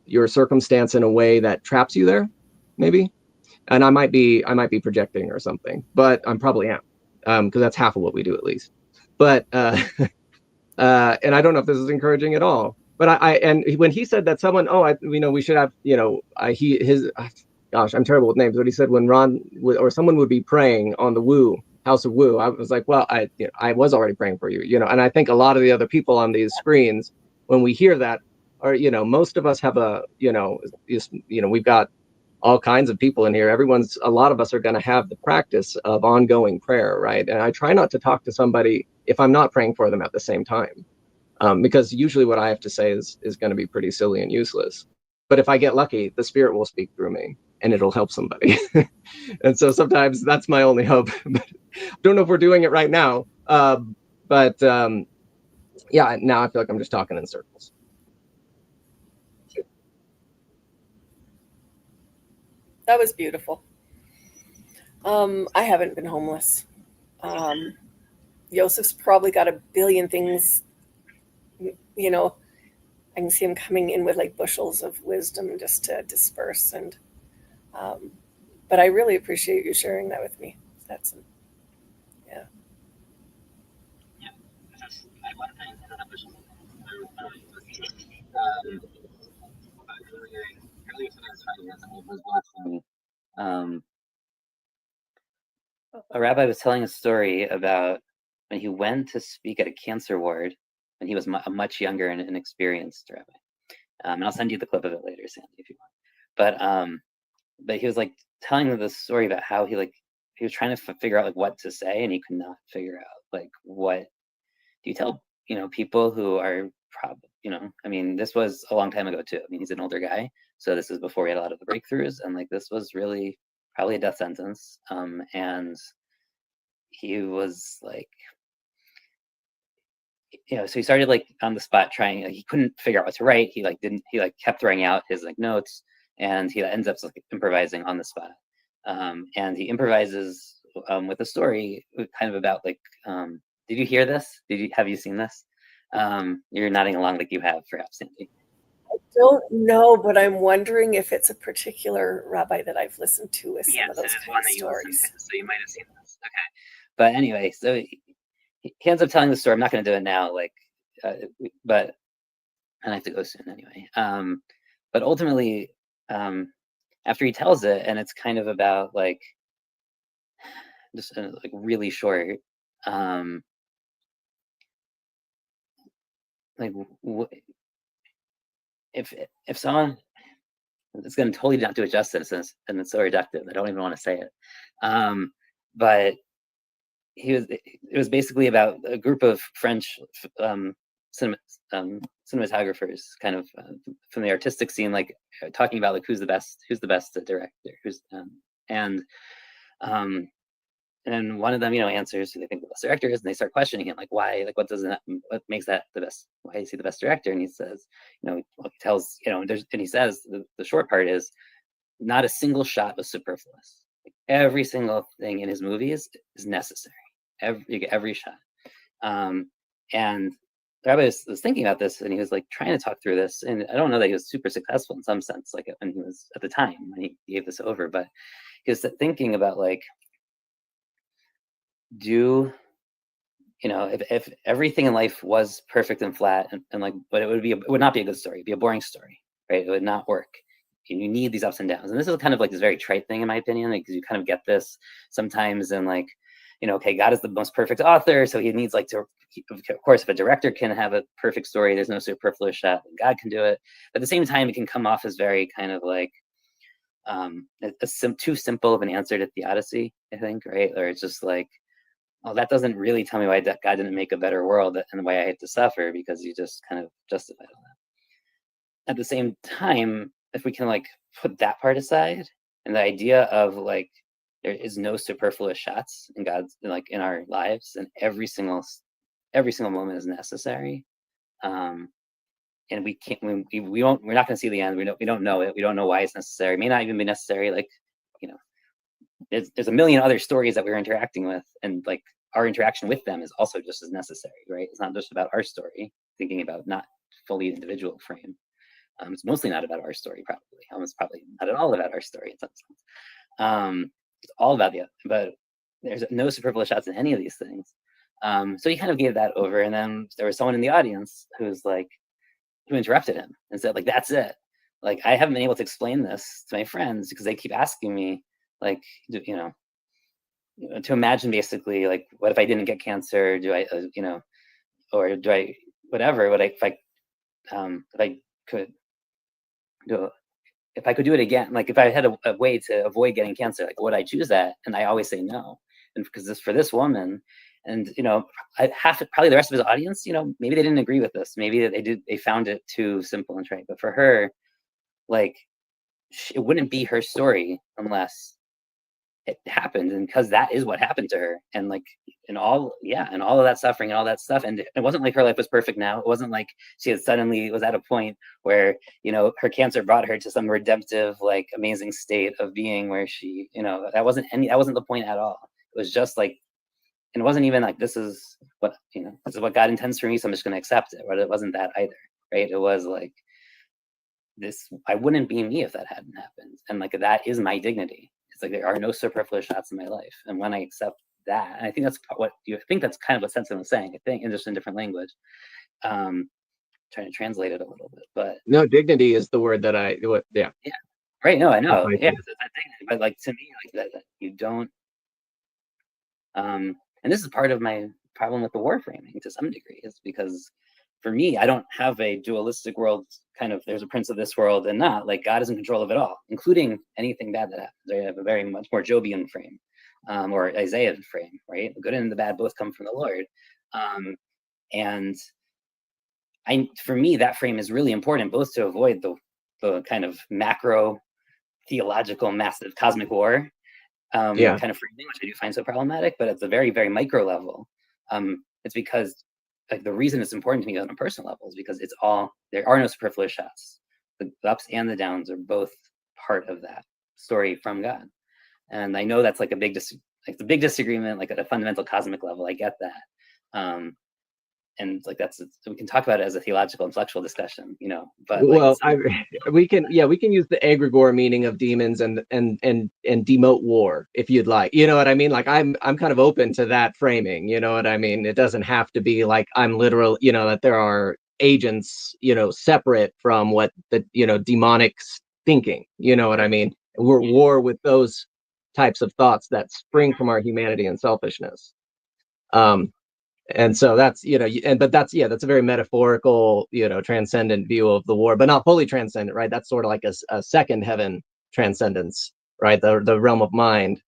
your circumstance in a way that traps you there, maybe. And I might be projecting or something, but I probably am, because that's half of what we do, at least. But And I don't know if this is encouraging at all. But and when he said that someone, we should have, gosh, I'm terrible with names, but he said when Ron or someone would be praying on the House of Woo, I was like, well, I was already praying for you, and I think a lot of the other people on these screens, when we hear that, are, most of us have we've got all kinds of people in here. A lot of us are going to have the practice of ongoing prayer, right? And I try not to talk to somebody if I'm not praying for them at the same time. Because usually what I have to say is going to be pretty silly and useless. But if I get lucky, the Spirit will speak through me and it'll help somebody. And so sometimes that's my only hope. Don't know if we're doing it right now. But yeah, now I feel like I'm just talking in circles. That was beautiful. I haven't been homeless. Joseph's probably got a billion things. I can see him coming in with like bushels of wisdom just to disperse. And but I really appreciate you sharing that with me. That's yeah. A rabbi was telling a story about when he went to speak at a cancer ward when he was a much younger and inexperienced rabbi. And I'll send you the clip of it later, Sandy, if you want. But he was like telling the story about how he was trying to figure out like what to say, and he could not figure out like what do you tell people who are I mean, this was a long time ago too. I mean, he's an older guy, so this is before he had a lot of the breakthroughs, and like this was really probably a death sentence. And he was like, so he started like on the spot trying. He couldn't figure out what to write. He kept throwing out his like notes, and he ends up like improvising on the spot. And he improvises with a story kind of about like. Did you hear this? Have you seen this? You're nodding along like you have, perhaps, Sandy. I don't know, but I'm wondering if it's a particular rabbi that I've listened to with some of those kind of stories. So you might have seen this. Okay. But anyway, so he ends up telling the story. I'm not going to do it now, but I have to go soon anyway. But ultimately, after he tells it, and it's kind of about like just like really short. Like if someone, it's going to totally not do it justice, and it's so reductive I don't even want to say it, but it was basically about a group of French cinematographers kind of from the artistic scene, like talking about like who's the best director, and one of them, answers who they think the best director is, and they start questioning him, like, why, like, what makes that the best? Why is he the best director? And he says, he tells, and he says the short part is, not a single shot was superfluous. Like, every single thing in his movies is necessary. Every shot. And the rabbi was thinking about this, and he was like trying to talk through this, and I don't know that he was super successful in some sense, like when he was at the time when he gave this over, but he was thinking about like, if everything in life was perfect and flat and like, but it would not be a good story. It'd be a boring story, right? It would not work. You need these ups and downs. And this is kind of like this very trite thing in my opinion, because you kind of get this sometimes in like, okay, God is the most perfect author. So he needs like to, of course, if a director can have a perfect story, there's no superfluous shot, God can do it. But at the same time, it can come off as very kind of like, too simple of an answer to theodicy, I think, right? Or it's just like, well, that doesn't really tell me why God didn't make a better world and why I have to suffer, because you just kind of justified all that. At the same time, if we can like put that part aside, and the idea of like there is no superfluous shots in God's, like in our lives, and every single moment is necessary, and we can't, we're not going to see the end. We don't know it. We don't know why it's necessary. It may not even be necessary. Like, there's a million other stories that we're interacting with, and like our interaction with them is also just as necessary, right? It's not just about our story, thinking about not fully individual frame. It's mostly not about our story, almost probably not at all about our story in some sense. It's all about but there's no superfluous shots in any of these things. So he kind of gave that over, and then there was someone in the audience who interrupted him and said, like, that's it. Like, I haven't been able to explain this to my friends because they keep asking me, like, to imagine basically, like, what if I didn't get cancer? Do I, or do I, whatever? If I could do it, if I could do it again, like if I had a way to avoid getting cancer, like would I choose that? And I always say no. And because for this woman, and probably the rest of his audience, maybe they didn't agree with this. Maybe they found it too simple and trite. But for her, like, it wouldn't be her story unless it happened, and because that is what happened to her, and like and all of that suffering and all that stuff. And it wasn't like her life was perfect now. It wasn't like she had suddenly was at a point where her cancer brought her to some redemptive, like, amazing state of being where she that wasn't the point at all. It was just like, and it wasn't even like, this is what God intends for me, so I'm just going to accept it. But it wasn't that either, right? It was like, I wouldn't be me if that hadn't happened, and like that is my dignity. Like, there are no superfluous shots in my life, and when I accept that, and I think that's kind of what Sensen was saying. I think, and just in different language, trying to translate it a little bit, but no, dignity is the word that yeah, right. No, I know, yeah, it's that dignity, but like, to me, like that you don't, and this is part of my problem with the war framing to some degree, is because for me, I don't have a dualistic world, kind of, there's a prince of this world and not, like, God is in control of it all, including anything bad that happens. I have a very much more Jobian frame, or Isaiah frame, right? The good and the bad both come from the Lord. And for me, that frame is really important, both to avoid the kind of macro theological, massive cosmic war kind of framing, which I do find so problematic, but at the very, very micro level, it's because, like, the reason it's important to me on a personal level is because there are no superfluous shots. The ups and the downs are both part of that story from God. And I know that's like the big disagreement, like at a fundamental cosmic level. I get that. And like, we can talk about it as a theological intellectual discussion, but well, we can use the egregore meaning of demons and demote war if you'd like, you know what I mean? Like, I'm kind of open to that framing, you know what I mean? It doesn't have to be like I'm literal, that there are agents, separate from what the demonic thinking, you know what I mean? We're at war with those types of thoughts that spring from our humanity and selfishness. And so that's, but that's a very metaphorical, transcendent view of the war, but not fully transcendent, right? That's sort of like a second heaven transcendence, right? The realm of mind.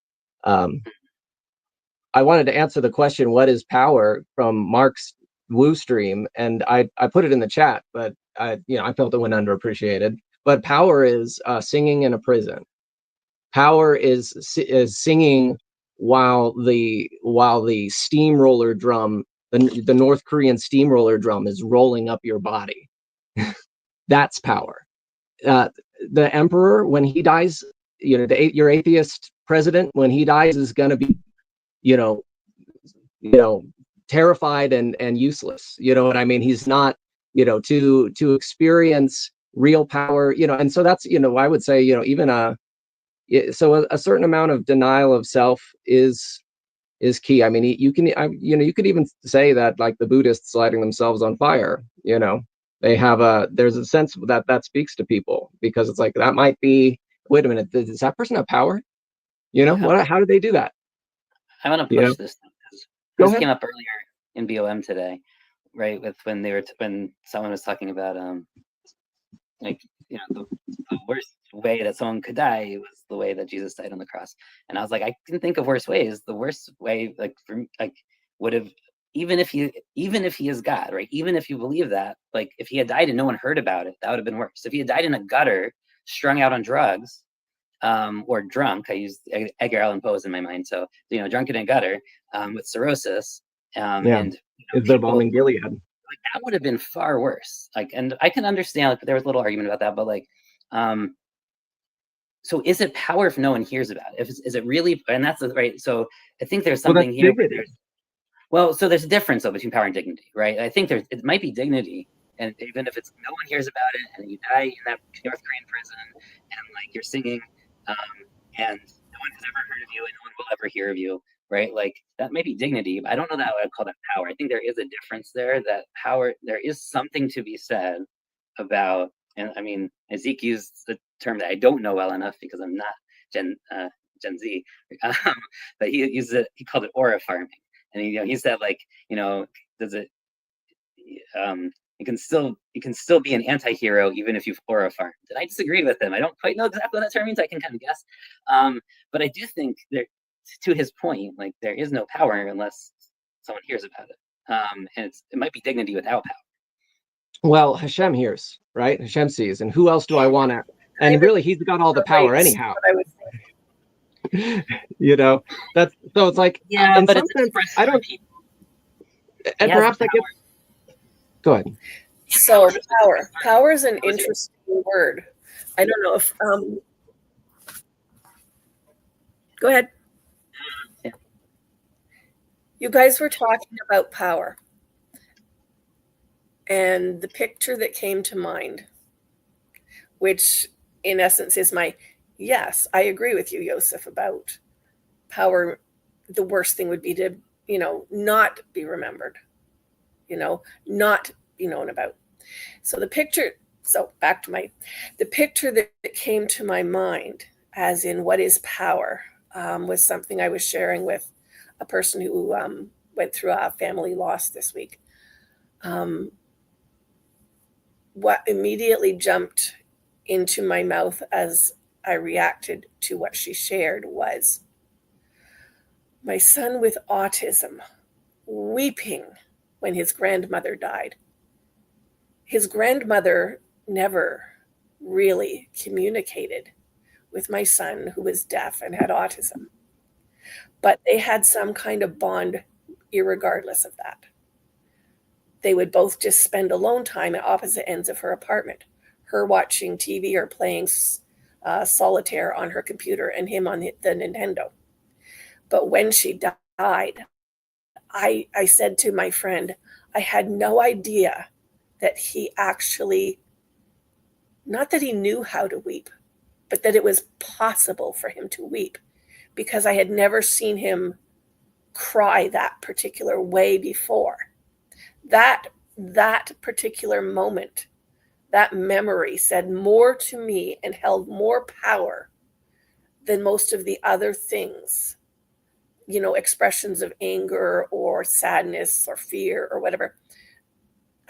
I wanted to answer the question, what is power, from Mark's Woo stream, and I put it in the chat, but I felt it went underappreciated. But power is singing in a prison. Power is singing while the steamroller drum, the North Korean steamroller drum, is rolling up your body. That's power. The emperor, when he dies, your atheist president, when he dies, is going to be, terrified and useless. You know what I mean? He's not, to experience real power, and so that's, I would say, even so a certain amount of denial of self is key. I mean, you could even say that, like, the Buddhists lighting themselves on fire, they have there's a sense that speaks to people, because it's like, that might be, wait a minute, does that person have power? How did they do that? I want to push this, because this came up earlier in BOM today, right? With when someone was talking about the worst way that someone could die was the way that Jesus died on the cross. And I was like, I can think of worse ways. The worst way, would have, even if he is God, right? Even if you believe that, like, if he had died and no one heard about it, that would have been worse. If he had died in a gutter, strung out on drugs, or drunk, I used Edgar Allan Poe in my mind. So, drunk in a gutter, with cirrhosis, and is there bombing Gilead? Like, that would have been far worse. Like, and I can understand, like, there was a little argument about that, but like, so is it power if no one hears about it? Is it really? And that's right. So I think there's something here. So there's a difference, though, between power and dignity, right? I think it might be dignity, and even if no one hears about it, and you die in that North Korean prison, and like, you're singing, and no one has ever heard of you, and no one will ever superhero view, right? Like that might be dignity, but I don't know that I would call that power. I think there is a difference there. That power, there is something to be said about, and I mean, Zeke used the term that I don't know well enough because I'm not Gen Z, but he used it. He called it aura farming, and he said like, does it? You can still be an anti-hero even if you've aura farmed. And I disagree with him. I don't quite know exactly what that term means. I can kind of guess, but I do think there, to his point, like there is no power unless someone hears about it, and it might be dignity without power. Well, Hashem hears, right? Hashem sees, and who else do I want to? And really, he's got all the power anyhow. That's so. It's like, yeah, in but some sense, I don't. And perhaps I get. Go ahead. So power is an interesting word. I don't know if go ahead. Yeah. You guys were talking about power, and the picture that came to mind, which in essence is yes, I agree with you, Yosef, about power. The worst thing would be to not be remembered, not be known about. So the picture, back to the picture that came to my mind, as in what is power, was something I was sharing with a person who went through a family loss this week. What immediately jumped into my mouth as I reacted to what she shared was my son with autism weeping when his grandmother died. His grandmother never really communicated with my son, who was deaf and had autism, but they had some kind of bond irregardless of that. They would both just spend alone time at opposite ends of her apartment, her watching TV or playing solitaire on her computer and him on the Nintendo. But when she died, I said to my friend, I had no idea that he actually, not that he knew how to weep, but that it was possible for him to weep, because I had never seen him cry that particular way before. That particular moment, that memory said more to me and held more power than most of the other things, expressions of anger or sadness or fear or whatever.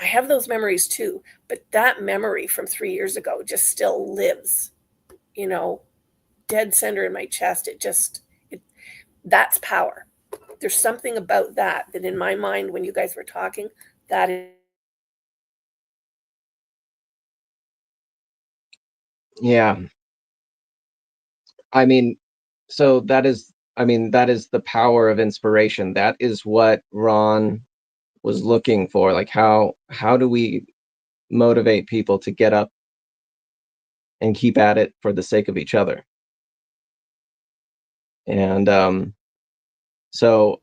I have those memories too, but that memory from 3 years ago just still lives, dead center in my chest. That's power. There's something about that in my mind, when you guys were talking, that is. Yeah. I mean, so that is the power of inspiration. That is what Ron was looking for. Like, how do we motivate people to get up and keep at it for the sake of each other? And so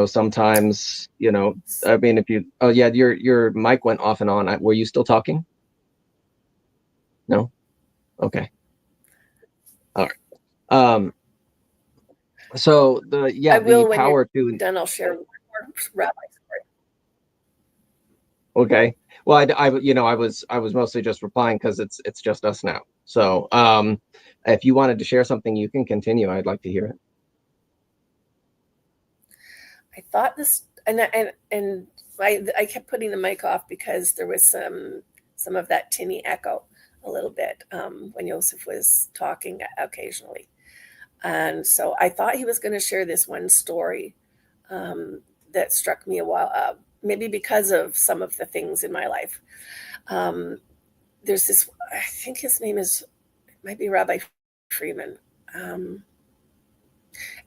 sometimes I mean, if you your mic went off and on. Were you still talking? No. Okay. All right. So the power to. Then I'll share one more rabbi story. Okay. Well, I was mostly just replying because it's just us now. So if you wanted to share something, you can continue. I'd like to hear it. I thought this, and I kept putting the mic off because there was some of that tinny echo a little bit when Yosef was talking occasionally. And so I thought he was going to share this one story that struck me a while, maybe because of some of the things in my life. There's this, I think his name might be Rabbi Freeman.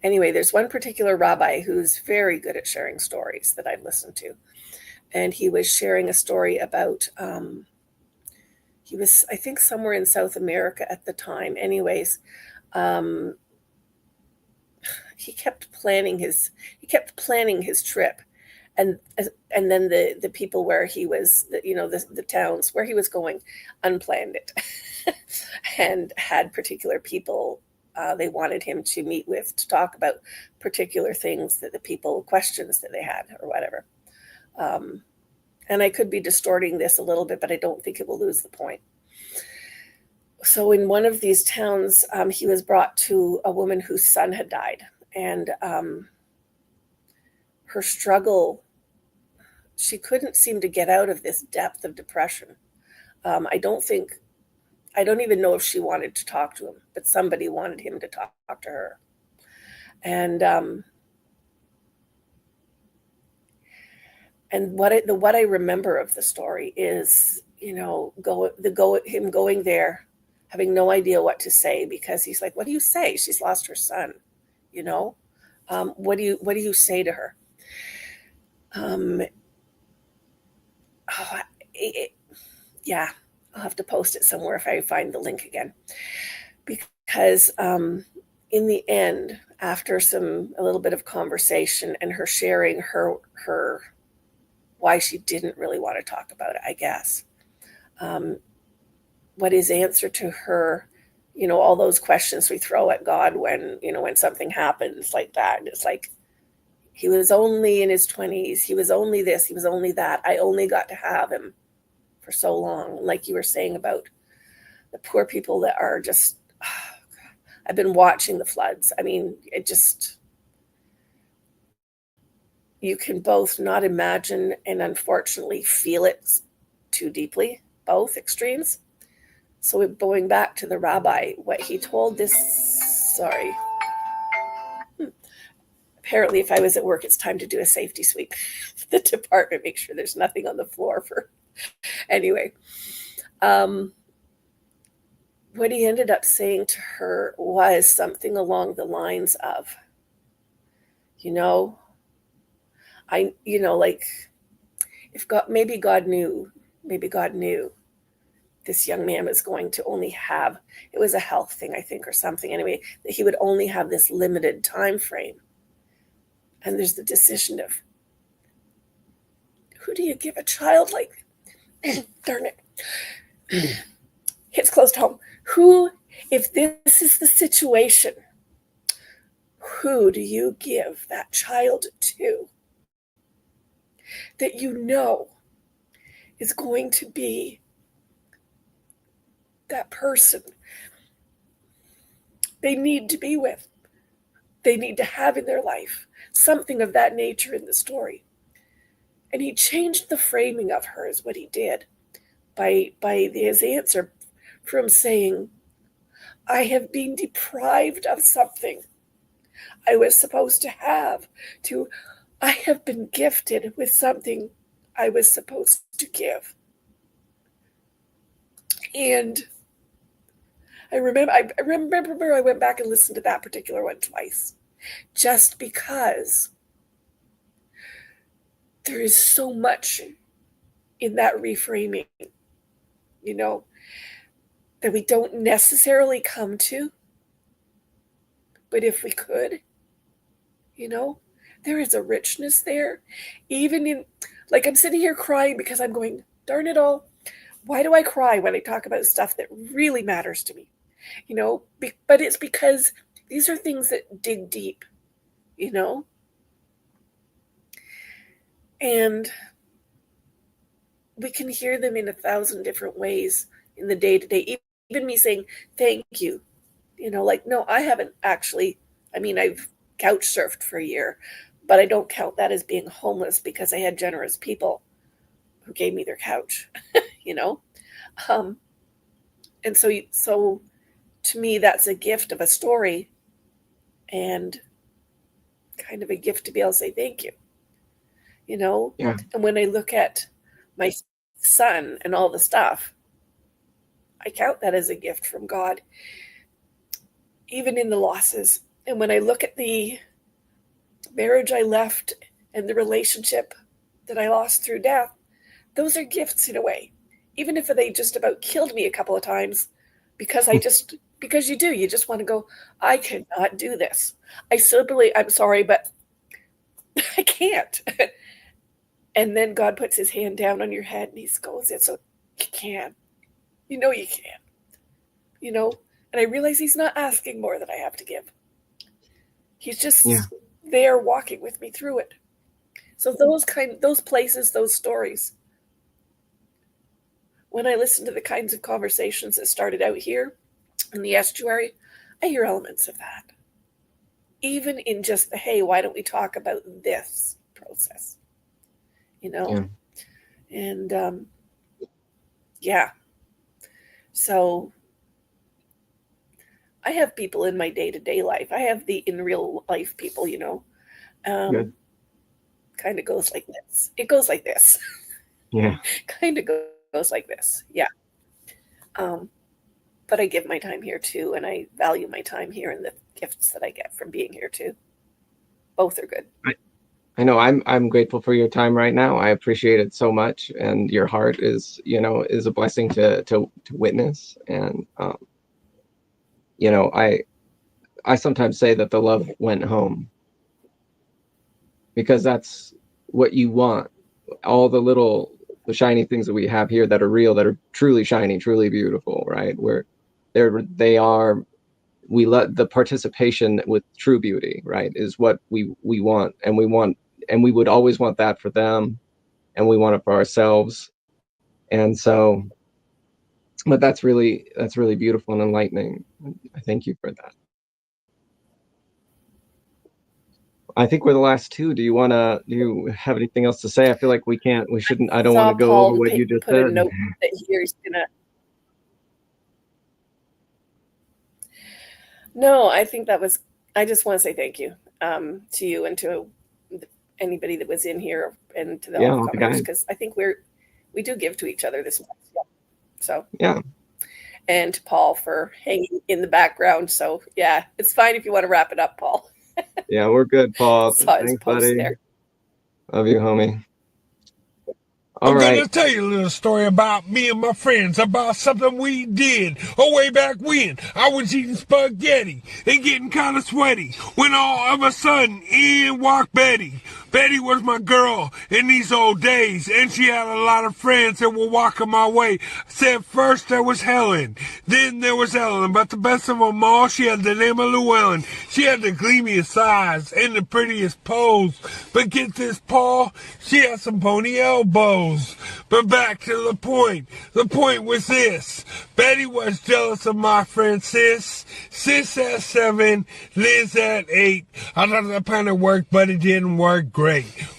Anyway, there's one particular rabbi who's very good at sharing stories that I've listened to. And he was sharing a story about, he was, I think, somewhere in South America at the time. Anyways, he kept planning his trip, and then the people where he was, the towns where he was going, unplanned it, and had particular people they wanted him to meet with to talk about particular things that the people, questions that they had or whatever. And I could be distorting this a little bit, but I don't think it will lose the point. So in one of these towns, he was brought to a woman whose son had died. And her struggle, she couldn't seem to get out of this depth of depression. I don't even know if she wanted to talk to him, but somebody wanted him to talk to her. And what I remember of the story is, him going there, having no idea what to say, because he's like, what do you say? She's lost her son, what do you say to her? Yeah, I'll have to post it somewhere if I find the link again, because in the end, after a little bit of conversation and her sharing her why she didn't really want to talk about it, I guess, what his answer to her, all those questions we throw at God when something happens like that, and it's like, he was only in his 20s, he was only this, he was only that, I only got to have him for so long. Like you were saying about the poor people that are just, I've been watching the floods. I mean, you can both not imagine and unfortunately feel it too deeply, both extremes. So going back to the rabbi, what he told apparently if I was at work, it's time to do a safety sweep the department, make sure there's nothing on the floor anyway. What he ended up saying to her was something along the lines of, if God knew this young man was going to only have, it was a health thing, I think, or something anyway, that he would only have this limited time frame. And there's the decision of, who do you give a child like, darn it, hits close to home. If this is the situation, who do you give that child to that is going to be that person they need to be with, they need to have in their life, something of that nature in the story. And he changed the framing of her, is what he did, by his answer from saying, I have been deprived of something I was supposed to have, to I have been gifted with something I was supposed to give. And I remember I went back and listened to that particular one twice, just because there is so much in that reframing, that we don't necessarily come to. But if we could, there is a richness there. Even in, like, I'm sitting here crying because I'm going, darn it all. Why do I cry when I talk about stuff that really matters to me? But it's because these are things that dig deep, and we can hear them in 1,000 different ways in the day-to-day. Even me saying, thank you, no, I haven't actually, I've couch surfed for a year, but I don't count that as being homeless because I had generous people who gave me their couch, and so to me, that's a gift of a story, and kind of a gift to be able to say thank you, Yeah. And when I look at my son and all the stuff, I count that as a gift from God, even in the losses. And when I look at the marriage I left and the relationship that I lost through death, those are gifts in a way, even if they just about killed me a couple of times, because you just want to go, I cannot do this. I'm sorry, but I can't. And then God puts his hand down on your head and he goes, you can. You can. And I realize he's not asking more than I have to give. He's just there walking with me through it. So those places, those stories, when I listen to the kinds of conversations that started out here in the estuary, I hear elements of that. Even in just the, hey, why don't we talk about this process? You know? Yeah. And so I have people in my day-to-day life. I have the in real life people, you know. Kind of goes like this. It goes like this. Yeah. Kind of goes like this. Yeah. But I give my time here too, and I value my time here and the gifts that I get from being here too. Both are good. I know I'm grateful for your time right now. I appreciate it so much, and your heart is, you know, is a blessing to witness. And you know, I sometimes say that the love went home, because that's what you want. All the shiny things that we have here that are real, that are truly shiny, truly beautiful, right? We let the participation with true beauty, right, is what we want, and we would always want that for them, and we want it for ourselves. And so, but that's really beautiful and enlightening. I thank you for that. I think we're the last two. Do you have anything else to say? I feel like I don't want to go over what you just said. A note that here's gonna. No, I think I just want to say thank you to you and to anybody that was in here and to the all-comers, because I think we do give to each other this month. Yeah. So yeah. And to Paul for hanging in the background. So yeah, it's fine if you want to wrap it up, Paul. Yeah, we're good, Paul. Thanks, buddy. There. Love you, homie. I'm going to tell you a little story about me and my friends, about something we did way back when. I was eating spaghetti and getting kind of sweaty when all of a sudden in walked Betty. Betty was my girl in these old days, and she had a lot of friends that were walking my way. Said first there was Helen, then there was Ellen, but the best of them all, she had the name of Llewellyn. She had the gleamiest eyes and the prettiest pose. But get this, Paul, she had some pony elbows. But back to the point. The point was this. Betty was jealous of my friend Sis. Sis at 7, Liz at 8. I thought that kind of worked, but it didn't work great.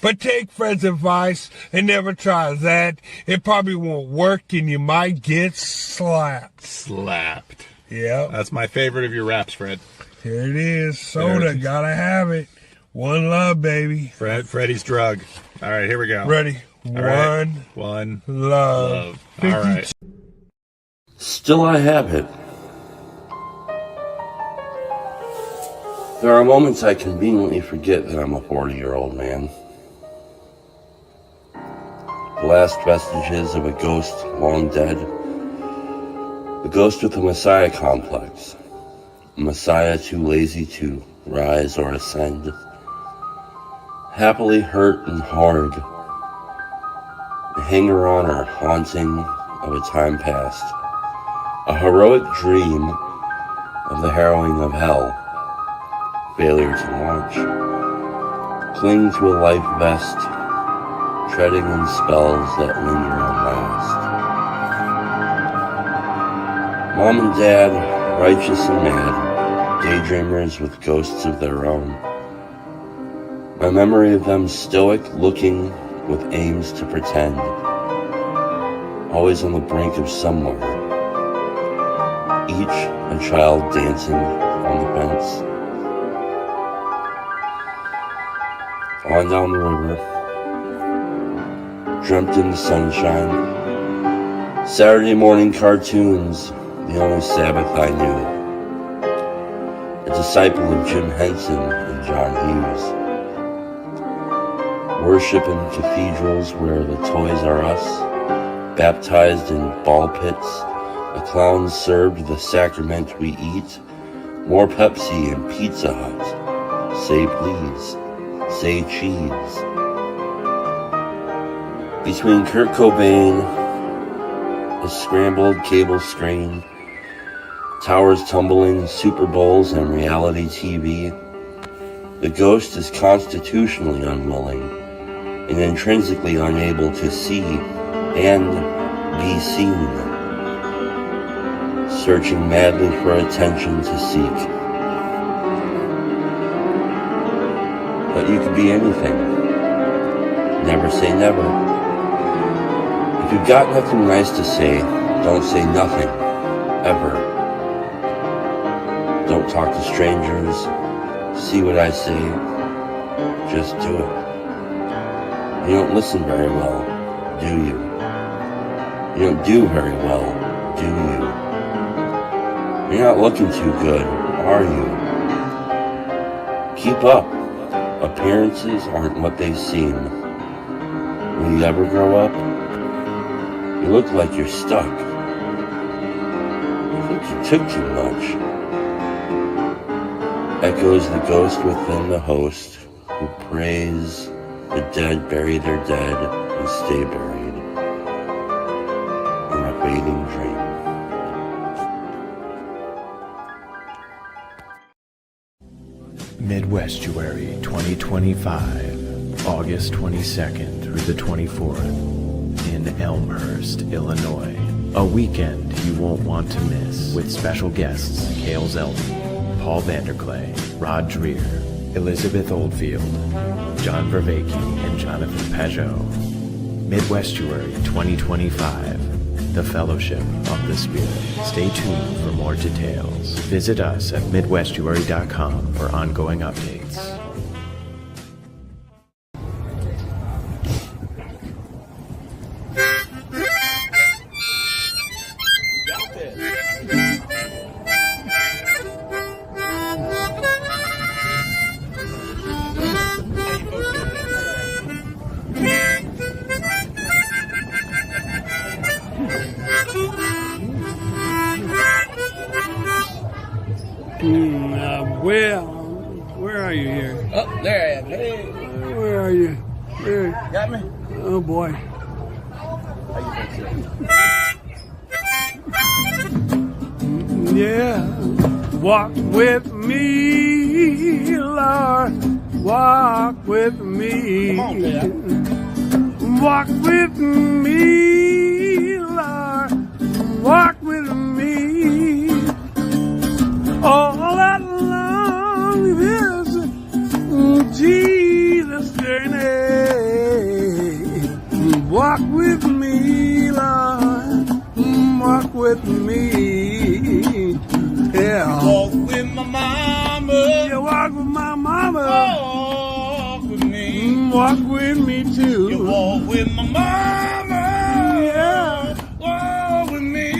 But take Fred's advice and never try that. It probably won't work and you might get slapped. Slapped. Yeah. That's my favorite of your raps, Fred. Here it is. Soda. Gotta have it. One love, baby. Freddie's drug. All right, here we go. Ready. One love. All right. Still I have it. There are moments I conveniently forget that I'm a 40-year-old man. The last vestiges of a ghost long dead. The ghost with a messiah complex. A messiah too lazy to rise or ascend. Happily hurt and hard. A hanger-on or haunting of a time past. A heroic dream of the harrowing of hell. Failure to launch. Cling to a life vest. Treading in spells that linger and last. Mom and Dad, righteous and mad, daydreamers with ghosts of their own. My memory of them stoic, looking with aims to pretend. Always on the brink of somewhere. Each a child dancing on the fence. On down the river. Dreamt in the sunshine. Saturday morning cartoons, the only Sabbath I knew. A disciple of Jim Henson and John Hughes. Worship in cathedrals where the Toys R Us. Baptized in ball pits. A clown served the sacrament we eat. More Pepsi and Pizza Hut. Say please. Say cheese. Between Kurt Cobain, a scrambled cable screen, Towers tumbling, Super Bowls, and reality TV. The ghost is constitutionally unwilling and intrinsically unable to see and be seen, searching madly for attention to seek. But you could be anything. Never say never. If you've got nothing nice to say, don't say nothing, ever. Don't talk to strangers. See what I say, just do it. You don't listen very well, do you? You don't do very well, do you? You're not looking too good, are you? Keep up. Appearances aren't what they seem. Will you ever grow up? You look like you're stuck. I think you took too much. Echoes the ghost within the host, who prays the dead bury their dead and stay buried in a fading dream. Midwestuary 2025, August 22nd through the 24th, in Elmhurst, Illinois. A weekend you won't want to miss, with special guests Cale Zeldin, Paul Vanderklay, Rod Dreer, Elizabeth Oldfield, John Vervaeke, and Jonathan Pajot. Midwestuary 2025, the Fellowship of the Spirit. Stay tuned for more details. Visit us at midwestuary.com for ongoing updates. Where are you here? Oh, there I am. Hey. Where are you? Where? Got me? Oh boy. Yeah. Walk with me, Lord. Walk with me. Come on, man. Walk with me, Lord. Walk with me. All along this Jesus journey. Walk with me, Lord. Walk with me. Yeah. Walk with my mama. Yeah, walk with my mama. Walk with me. Walk with me too. You walk with my mama. Yeah. Walk with me.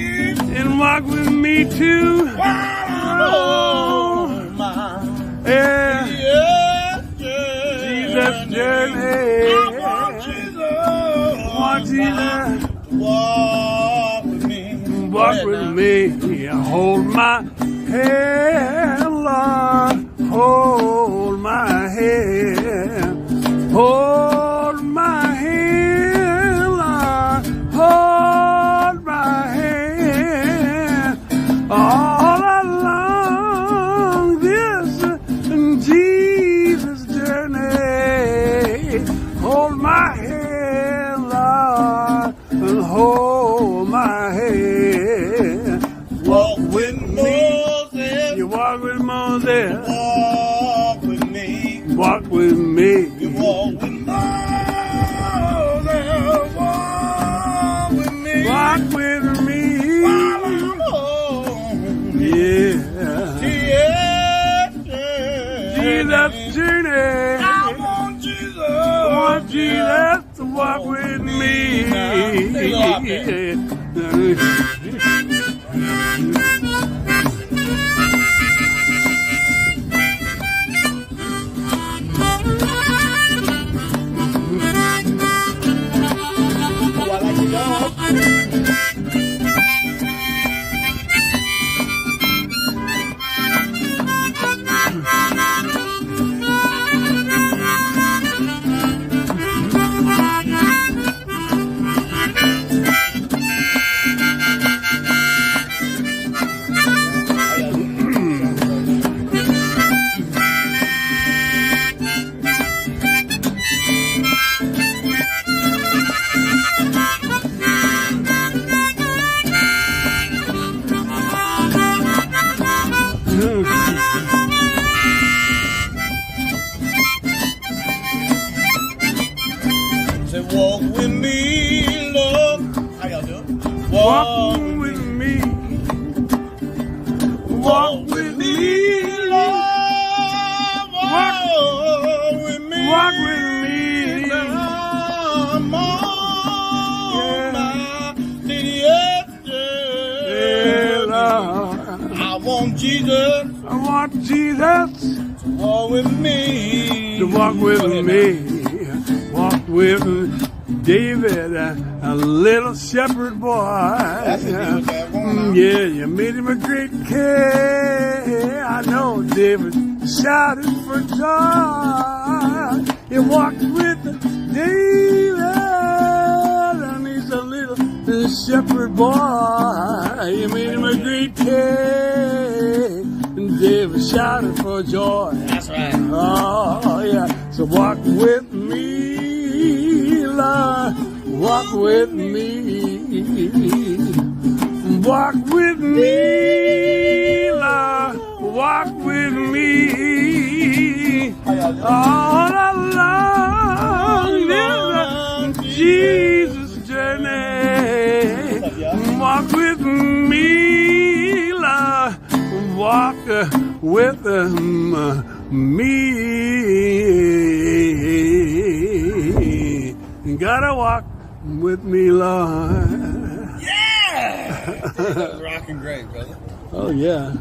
And walk with me too. Oh, my. Yeah. Yeah. Jesus journey. I want Jesus. Want Jesus. Walk with me. Walk with me. Yeah, hold my hand, Lord. Hold my hand. Hold my hand, Lord. Hold my hand. All along this Jesus journey. Hold my hand, Lord. And hold my hand. Walk with Moses. You walk with Moses. Walk with me. Walk with me. You walk with Moses. Walk with me. Walk with me. While I'm home. Yeah. Yeah. Jesus journey. I want Jesus. I want Jesus to walk with me. walk with me, Lord. How y'all doing? Walk with me. Walk with me, Lord. Walk with me. Walk with me. Come on, my city, I want Jesus. I want Jesus to walk with me. To walk with me. Walk with David, a little shepherd boy. Yeah, you made him a great king. I know David shouted for joy. He walked with David, and he's a little shepherd boy. You made him a great king. And David shouted for joy. That's right. Oh, yeah. So walk with me, Lord. Walk with me. Walk with me, Lord. Walk with me. All along this Jesus journey. Walk with me, Lord. Walk with me. You gotta walk with me, Lord. Yeah! That was rocking great, brother. Oh, yeah.